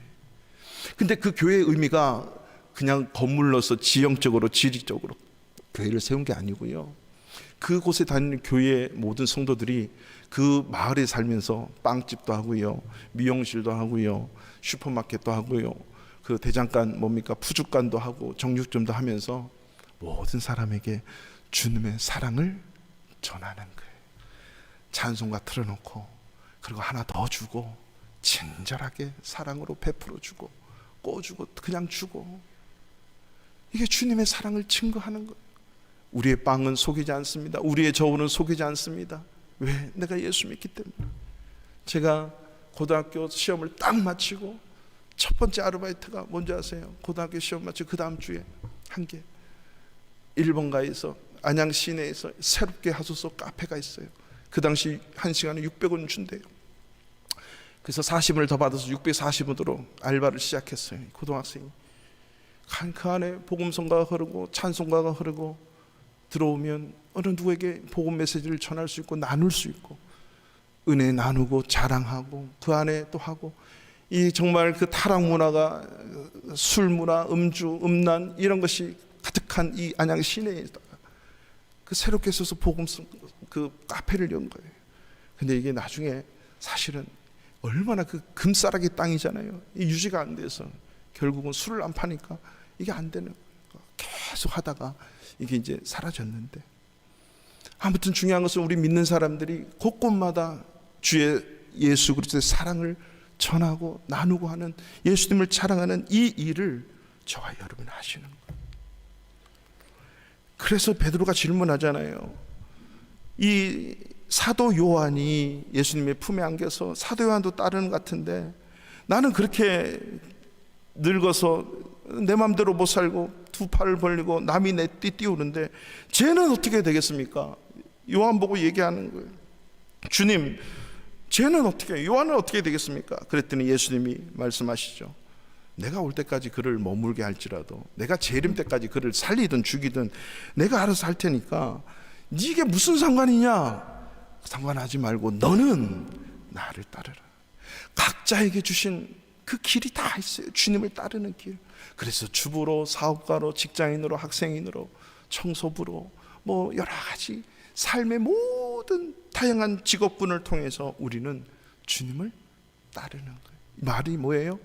근데 그 교회의 의미가 그냥 건물로서 지형적으로 지리적으로 교회를 세운 게 아니고요, 그곳에 다니는 교회의 모든 성도들이 그 마을에 살면서 빵집도 하고요, 미용실도 하고요, 슈퍼마켓도 하고요, 그 대장간 뭡니까 푸주간도 하고 정육점도 하면서 모든 사람에게 주님의 사랑을 전하는 거예요. 찬송가 틀어놓고 그리고 하나 더 주고 친절하게 사랑으로 베풀어 주고 꼬주고 그냥 주고, 이게 주님의 사랑을 증거하는 거예요. 우리의 빵은 속이지 않습니다. 우리의 저울은 속이지 않습니다. 왜? 내가 예수 믿기 때문에. 제가 고등학교 시험을 딱 마치고 첫 번째 아르바이트가 뭔지 아세요? 고등학교 시험 마치고 그 다음 주에 한 게 일본가에서 안양 시내에서 새롭게 하소서 카페가 있어요. 그 당시 1시간에 600원 준대요. 그래서 40원을 더 받아서 640원으로 알바를 시작했어요. 고등학생이. 그 안에 복음성가가 흐르고 찬송가가 흐르고 들어오면 어느 누구에게 복음 메시지를 전할 수 있고 나눌 수 있고 은혜 나누고 자랑하고 그 안에 또 하고, 이 정말 그 타락 문화가 술 문화, 음주, 음란 이런 것이 가득한 이 안양 시내에다가 그 새롭게 써서 복음성 그 카페를 연 거예요. 근데 이게 나중에 사실은 얼마나 그 금싸라기 땅이잖아요. 이 유지가 안 돼서 결국은 술을 안 파니까 이게 안 되는 거예요. 계속 하다가 이게 이제 사라졌는데, 아무튼 중요한 것은 우리 믿는 사람들이 곳곳마다 주의 예수 그리스도의 사랑을 전하고 나누고 하는, 예수님을 자랑하는 이 일을 저와 여러분이 하시는 거예요. 그래서 베드로가 질문하잖아요. 이 사도 요한이 예수님의 품에 안겨서 사도 요한도 따르는 것 같은데 나는 그렇게 늙어서 내 맘대로 못 살고 두 팔을 벌리고 남이 내 띠 띄우는데 쟤는 어떻게 되겠습니까? 요한 보고 얘기하는 거예요. 주님, 쟤는 어떻게, 요한은 어떻게 되겠습니까? 그랬더니 예수님이 말씀하시죠. 내가 올 때까지 그를 머물게 할지라도, 내가 재림 때까지 그를 살리든 죽이든 내가 알아서 할 테니까 이게 무슨 상관이냐? 상관하지 말고 너는 나를 따르라. 각자에게 주신 그 길이 다 있어요. 주님을 따르는 길. 그래서 주부로, 사업가로, 직장인으로, 학생인으로, 청소부로 뭐 여러 가지 삶의 모든 다양한 직업군을 통해서 우리는 주님을 따르는 거예요. 말이 뭐예요?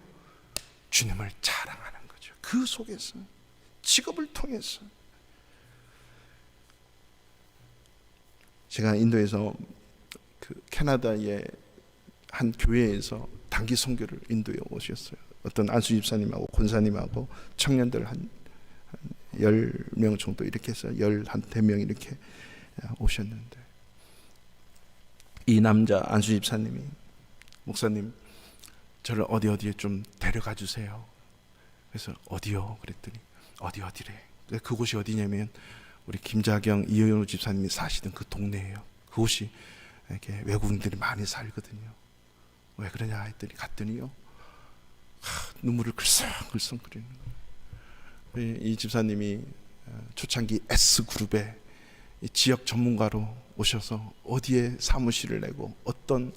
주님을 자랑하는 거죠. 그 속에서, 직업을 통해서. 제가 인도에서 그 캐나다의 한 교회에서 단기 선교를 인도에 오셨어요. 어떤 안수 집사님하고 권사님하고 청년들 한 10명 정도 이렇게 해서 11명 이렇게 오셨는데, 이 남자 안수 집사님이 목사님 저를 어디에 좀 데려가 주세요. 그래서 어디요? 그랬더니 어디래. 그곳이 어디냐면 우리 김자경 이현우 집사님이 사시던 그 동네예요. 그곳이 이렇게 외국인들이 많이 살거든요. 왜 그러냐 했더니 갔더니요, 눈물을 글썽글썽거리는 거예요. 이 집사님이 초창기 S그룹의 지역 전문가로 오셔서 어디에 사무실을 내고 어떤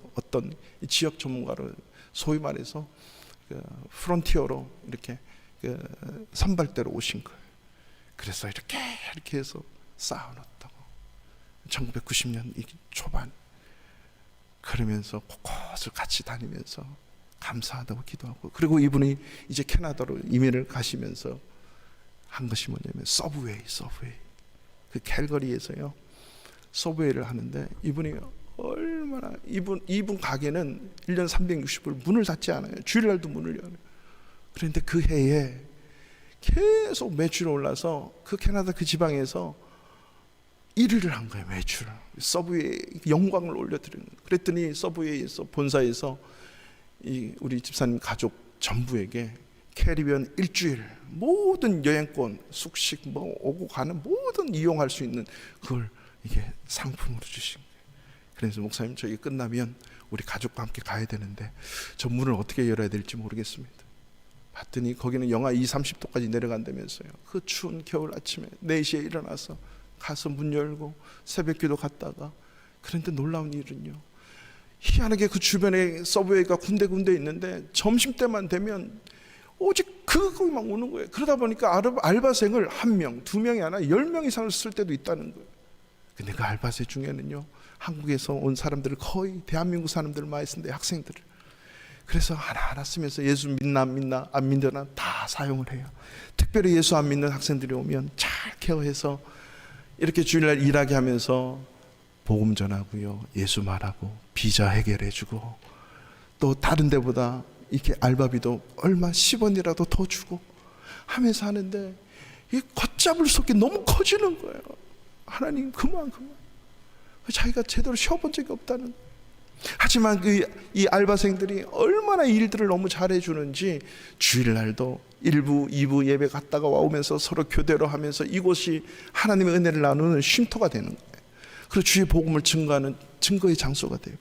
지역 전문가로, 소위 말해서 그 프론티어로 이렇게 그 선발대로 오신 거예요. 그래서 이렇게 해서 쌓아놓았다고. 1990년 초반. 그러면서 곳곳을 같이 다니면서 감사하다고 기도하고, 그리고 이분이 이제 캐나다로 이민을 가시면서 한 것이 뭐냐면 서브웨이. 그 캘거리에서요 서브웨이를 하는데, 이분이 얼마나, 이분 가게는 1년 360일 문을 닫지 않아요. 주일날도 문을 열어요. 그런데 그 해에 계속 매출이 올라서 그 캐나다 그 지방에서 1위를 한 거예요. 매출. 서브웨이 영광을 올려드리는 거예요. 그랬더니 서브웨이에서, 본사에서 우리 집사님 가족 전부에게 캐리비안 일주일 모든 여행권, 숙식 뭐 오고 가는 모든 이용할 수 있는 그걸 이게 상품으로 주신 거예요. 그래서 목사님 저희 끝나면 우리 가족과 함께 가야 되는데 저 문을 어떻게 열어야 될지 모르겠습니다. 봤더니 거기는 영하 20-30도까지 내려간다면서요. 그 추운 겨울 아침에 4시에 일어나서 가서 문 열고 새벽기도 갔다가, 그런데 놀라운 일은요, 희한하게 그 주변에 서브웨이가 군데군데 있는데 점심때만 되면 오직 그거만 오는 거예요. 그러다 보니까 알바생을 1명, 2명이 아니라 10명 이상을 쓸 때도 있다는 거예요. 근데 그 알바생 중에는요, 한국에서 온 사람들을, 거의 대한민국 사람들을 많이 쓴데, 학생들을. 그래서 하나하나 쓰면서 예수 믿나 안 믿나 다 사용을 해요. 특별히 예수 안 믿는 학생들이 오면 잘 케어해서 이렇게 주일날 일하게 하면서 복음 전하고요, 예수 말하고 비자 해결해주고, 또 다른 데보다 이렇게 알바비도 얼마 10원이라도 더 주고 하면서 하는데, 이 걷잡을 수 없게 너무 커지는 거예요. 하나님 그만. 자기가 제대로 쉬어본 적이 없다는 거예요. 하지만 이 알바생들이 얼마나 일들을 너무 잘해주는지 주일날도 1부, 2부 예배 갔다가 와오면서 서로 교대로 하면서 이곳이 하나님의 은혜를 나누는 쉼터가 되는 거예요. 그리고 주의 복음을 증거하는 증거의 장소가 되고,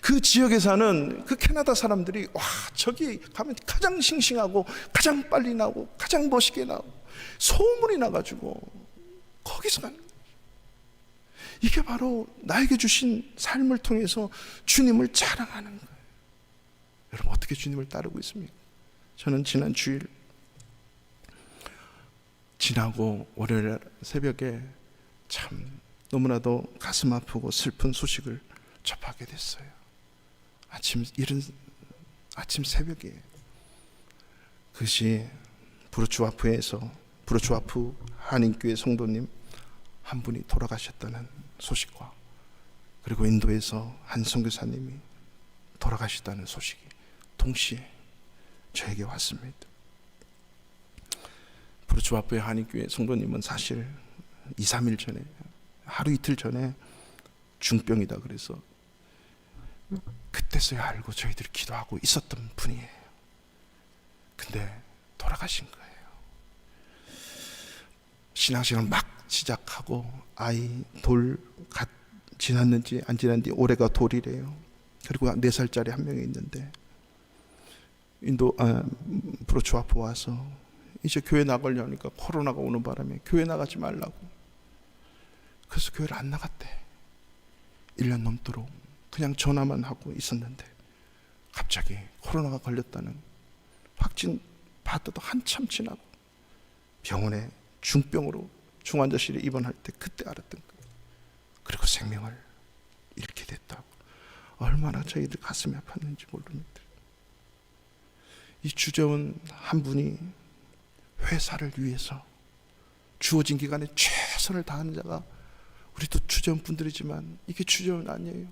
그 지역에 사는 그 캐나다 사람들이 와, 저기 가면 가장 싱싱하고 가장 빨리 나오고 가장 멋있게 나오고 소문이 나가지고 거기서 가는 거예요. 이게 바로 나에게 주신 삶을 통해서 주님을 자랑하는 거예요. 여러분 어떻게 주님을 따르고 있습니까? 저는 지난 주일 지나고 월요일 새벽에 참 너무나도 가슴 아프고 슬픈 소식을 접하게 됐어요. 아침 새벽에 그것이 브루츠와프에서, 브루츠와프 한인교회 성도님 한 분이 돌아가셨다는 소식과, 그리고 인도에서 한 선교사님이 돌아가셨다는 소식이 동시에 저에게 왔습니다. 브루츠와프의 한인교회 성도님은 사실 2-3일 전에, 하루 이틀 전에 중병이다 그래서 그때서야 알고 저희들이 기도하고 있었던 분이에요. 근데 돌아가신 거예요. 신앙생활 막 시작하고 아이 지났는지 안 지났는지 올해가 돌이래요. 그리고 4살짜리 한 명이 있는데 브루츠와프 와서 이제 교회 나가려니까 코로나가 오는 바람에 교회 나가지 말라고, 그래서 교회를 안 나갔대. 1년 넘도록 그냥 전화만 하고 있었는데 갑자기 코로나가 걸렸다는 확진 받아도 한참 지나고 병원에 중병으로 중환자실에 입원할 때 그때 알았던 거예요. 그리고 생명을 잃게 됐다고. 얼마나 저희들 가슴이 아팠는지 모릅니다. 이 주재원 한 분이 회사를 위해서 주어진 기간에 최선을 다하는 자가 우리도 주재원 분들이지만 이게 주재원 아니에요.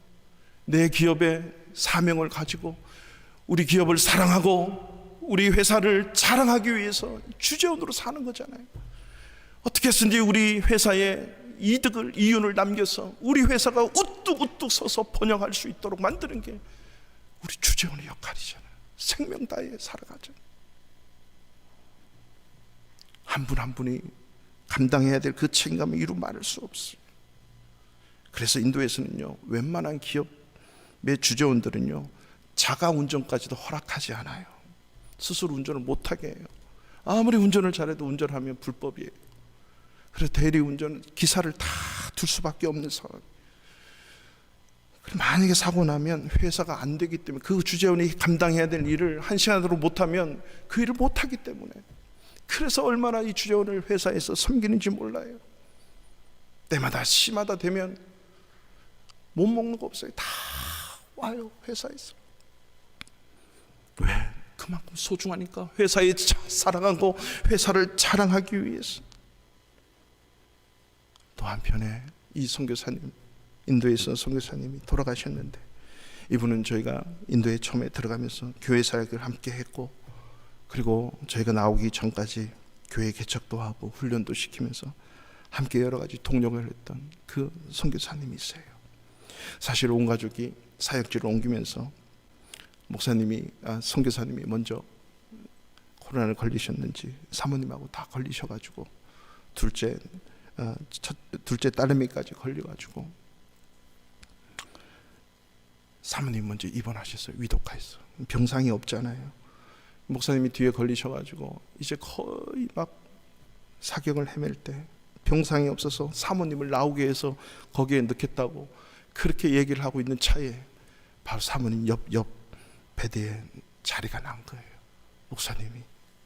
내 기업의 사명을 가지고 우리 기업을 사랑하고 우리 회사를 자랑하기 위해서 주재원으로 사는 거잖아요. 어떻게 해서든지 우리 회사에 이득을, 이윤을 남겨서 우리 회사가 우뚝우뚝 서서 번영할 수 있도록 만드는 게 우리 주재원의 역할이잖아요. 생명 다해 살아가죠. 한 분 한 분이 감당해야 될 그 책임감을 이루 말할 수 없어요. 그래서 인도에서는요, 웬만한 기업의 주재원들은요, 자가 운전까지도 허락하지 않아요. 스스로 운전을 못하게 해요. 아무리 운전을 잘해도 운전하면 불법이에요. 그래서 대리 운전 기사를 다 둘 수밖에 없는 상황. 만약에 사고 나면 회사가 안 되기 때문에 그 주재원이 감당해야 될 일을 1시간 안으로 못하면 그 일을 못하기 때문에, 그래서 얼마나 이 주재원을 회사에서 섬기는지 몰라요. 때마다 시마다 되면 못 먹는 거 없어요. 다 와요, 회사에서. 왜? 그만큼 소중하니까. 회사에 사랑하고 회사를 자랑하기 위해서. 또 한편에 이 선교사님, 인도에서 선교사님이 돌아가셨는데, 이분은 저희가 인도에 처음에 들어가면서 교회 사역을 함께 했고, 그리고 저희가 나오기 전까지 교회 개척도 하고 훈련도 시키면서 함께 여러 가지 동력을 했던 그 선교사님이세요. 사실 온 가족이 사역지를 옮기면서 목사님이, 선교사님이 먼저 코로나를 걸리셨는지 사모님하고 다 걸리셔가지고 둘째 딸내미까지 걸려가지고 사모님 먼저 입원하셨어요. 위독하였어. 병상이 없잖아요. 목사님이 뒤에 걸리셔가지고 이제 거의 막 사경을 헤맬 때 병상이 없어서 사모님을 나오게 해서 거기에 넣겠다고 그렇게 얘기를 하고 있는 차에 바로 사모님 옆 베드에 자리가 난 거예요. 목사님이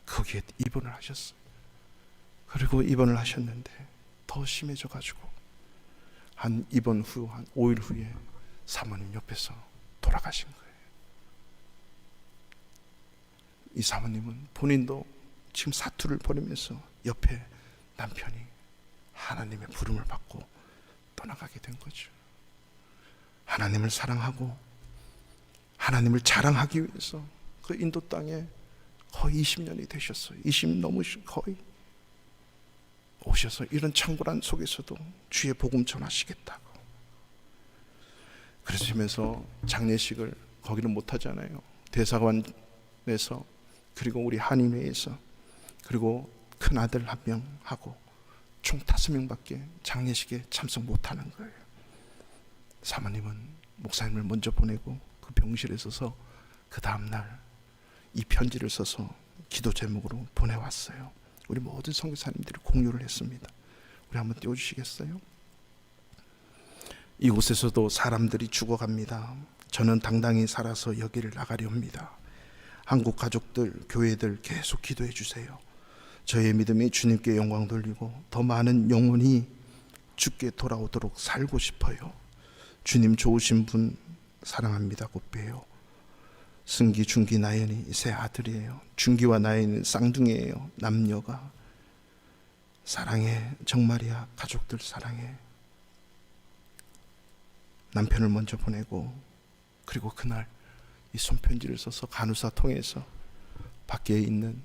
거기에 입원을 하셨어요. 그리고 입원을 하셨는데 더 심해져가지고 한 입원 후 한 5일 후에 사모님 옆에서 돌아가신 거예요. 이 사모님은 본인도 지금 사투를 벌이면서 옆에 남편이 하나님의 부름을 받고 떠나가게 된 거죠. 하나님을 사랑하고 하나님을 자랑하기 위해서 그 인도 땅에 거의 20년이 되셨어요. 20 넘으신 거의 오셔서 이런 창고란 속에서도 주의 복음 전하시겠다고. 그러시면서 장례식을 거기는 못 하잖아요. 대사관에서, 그리고 우리 한인회에서, 그리고 큰 아들 한 명 하고 총 5명밖에 장례식에 참석 못 하는 거예요. 사모님은 목사님을 먼저 보내고 그 병실에 서서 그 다음날 이 편지를 써서 기도 제목으로 보내왔어요. 우리 모든 선교사님들이 공유를 했습니다. 우리 한번 띄워주시겠어요? 이곳에서도 사람들이 죽어갑니다. 저는 당당히 살아서 여기를 나가렵니다. 한국 가족들, 교회들 계속 기도해 주세요. 저의 믿음이 주님께 영광 돌리고 더 많은 영혼이 주께 돌아오도록 살고 싶어요. 주님 좋으신 분 사랑합니다. 곱배요. 승기, 준기, 나연이 세 아들이에요. 준기와 나연이는 쌍둥이에요. 남녀가. 사랑해. 정말이야. 가족들 사랑해. 남편을 먼저 보내고, 그리고 그날 이 손편지를 써서 간호사 통해서 밖에 있는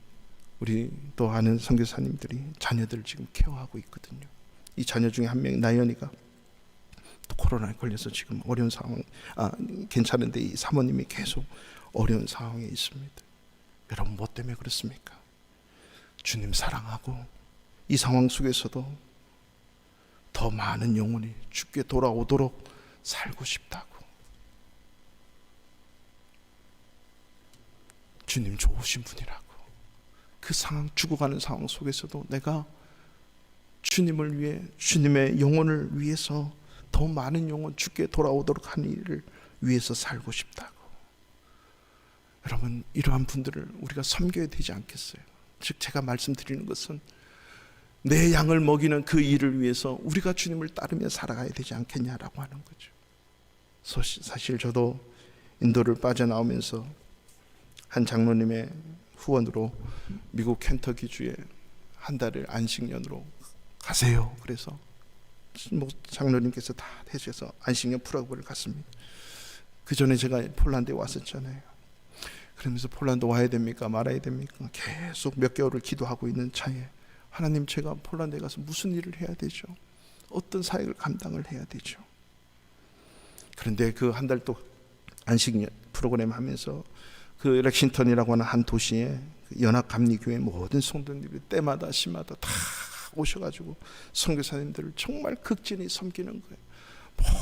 우리 또 아는 선교사님들이 자녀들을 지금 케어하고 있거든요. 이 자녀 중에 한 명, 나연이가 또 코로나에 걸려서 지금 어려운 상황, 괜찮은데 이 사모님이 계속 어려운 상황에 있습니다. 여러분, 뭐 때문에 그렇습니까? 주님 사랑하고 이 상황 속에서도 더 많은 영혼이 주께 돌아오도록 살고 싶다고. 주님 좋으신 분이라고. 그 상황, 죽어가는 상황 속에서도 내가 주님을 위해, 주님의 영혼을 위해서 더 많은 영혼 주께 돌아오도록 하는 일을 위해서 살고 싶다고. 여러분, 이러한 분들을 우리가 섬겨야 되지 않겠어요? 즉, 제가 말씀드리는 것은 내 양을 먹이는 그 일을 위해서 우리가 주님을 따르며 살아가야 되지 않겠냐라고 하는 거죠. 사실 저도 인도를 빠져나오면서 한 장로님의 후원으로 미국 켄터키주에 한 달을 안식년으로 가세요. 그래서 장로님께서 다 해주셔서 안식년 프로그램을 갔습니다. 그 전에 제가 폴란드에 왔었잖아요. 그러면서 폴란드 와야 됩니까 말아야 됩니까 계속 몇 개월을 기도하고 있는 차에 하나님, 제가 폴란드에 가서 무슨 일을 해야 되죠? 어떤 사역을 감당을 해야 되죠? 그런데 그 한 달 또 안식년 프로그램 하면서 그 렉싱턴이라고 하는 한 도시에 연합감리교회 모든 성도님들이 때마다 시마다 다 오셔가지고 선교사님들을 정말 극진히 섬기는 거예요.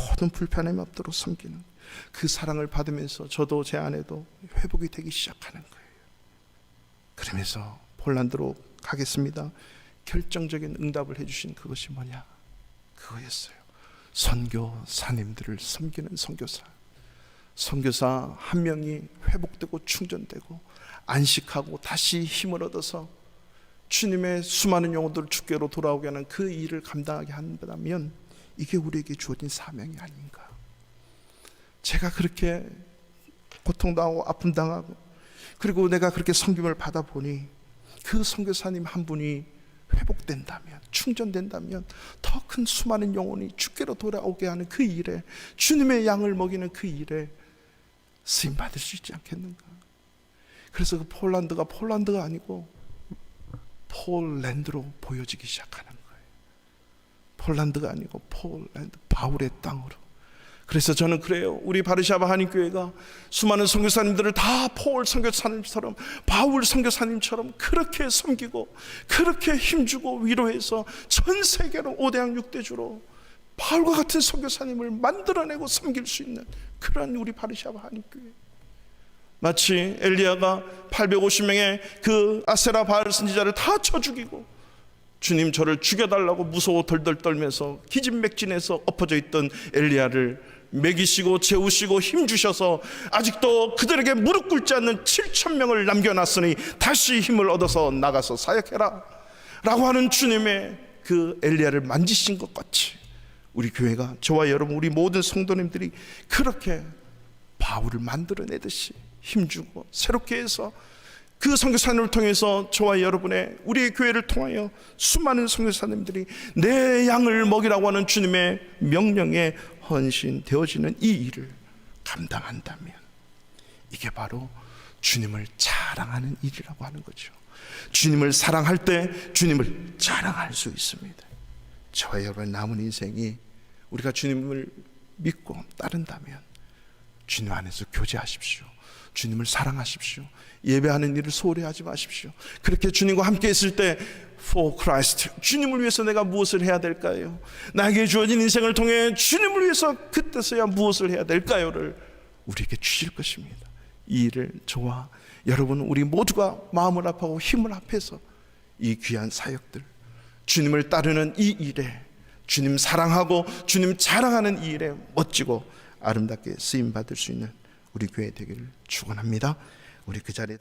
모든 불편함이 없도록 섬기는 거예요. 그 사랑을 받으면서 저도 제 아내도 회복이 되기 시작하는 거예요. 그러면서 폴란드로 가겠습니다. 결정적인 응답을 해주신 그것이 뭐냐? 그거였어요. 선교사님들을 섬기는 선교사. 선교사 한 명이 회복되고 충전되고 안식하고 다시 힘을 얻어서 주님의 수많은 영혼들을 주께로 돌아오게 하는 그 일을 감당하게 한다면 이게 우리에게 주어진 사명이 아닌가. 제가 그렇게 고통당하고 아픔당하고 그리고 내가 그렇게 섬김을 받아보니 그 선교사님 한 분이 회복된다면, 충전된다면 더 큰 수많은 영혼이 주께로 돌아오게 하는 그 일에, 주님의 양을 먹이는 그 일에 쓰임받을 수 있지 않겠는가. 그래서 그 폴란드가 아니고 폴랜드로 보여지기 시작하는 거예요. 폴란드가 아니고 폴랜드, 바울의 땅으로. 그래서 저는 그래요. 우리 바르샤바 한인교회가 수많은 선교사님들을 다 폴 선교사님처럼, 바울 선교사님처럼 그렇게 섬기고 그렇게 힘주고 위로해서 전 세계로 5대양 6대주로 바울과 같은 선교사님을 만들어내고 섬길 수 있는 그런 우리 바르샤바 한인교회. 마치 엘리야가 850명의 그 아세라 바알 선지자를 다 쳐 죽이고 주님 저를 죽여달라고 무서워 덜덜 떨면서 기진맥진해서 엎어져 있던 엘리야를 먹이시고 재우시고 힘주셔서 아직도 그들에게 무릎 꿇지 않는 7,000명을 남겨놨으니 다시 힘을 얻어서 나가서 사역해라 라고 하는 주님의 그 엘리야를 만지신 것 같이 우리 교회가, 저와 여러분 우리 모든 성도님들이 그렇게 바울을 만들어내듯이 힘주고 새롭게 해서 그 선교사님을 통해서 저와 여러분의 우리의 교회를 통하여 수많은 선교사님들이 내 양을 먹이라고 하는 주님의 명령에 헌신되어지는 이 일을 감당한다면 이게 바로 주님을 자랑하는 일이라고 하는 거죠. 주님을 사랑할 때 주님을 자랑할 수 있습니다. 저와 여러분의 남은 인생이 우리가 주님을 믿고 따른다면 주님 안에서 교제하십시오. 주님을 사랑하십시오. 예배하는 일을 소홀히 하지 마십시오. 그렇게 주님과 함께 있을 때 For Christ, 주님을 위해서 내가 무엇을 해야 될까요? 나에게 주어진 인생을 통해 주님을 위해서 그때서야 무엇을 해야 될까요를 우리에게 주실 것입니다. 이 일을 저와 여러분 우리 모두가 마음을 합하고 힘을 합해서 이 귀한 사역들, 주님을 따르는 이 일에, 주님 사랑하고 주님 자랑하는 이 일에 멋지고 아름답게 쓰임받을 수 있는 우리 교회 되기를 축원합니다. 우리 그 자리에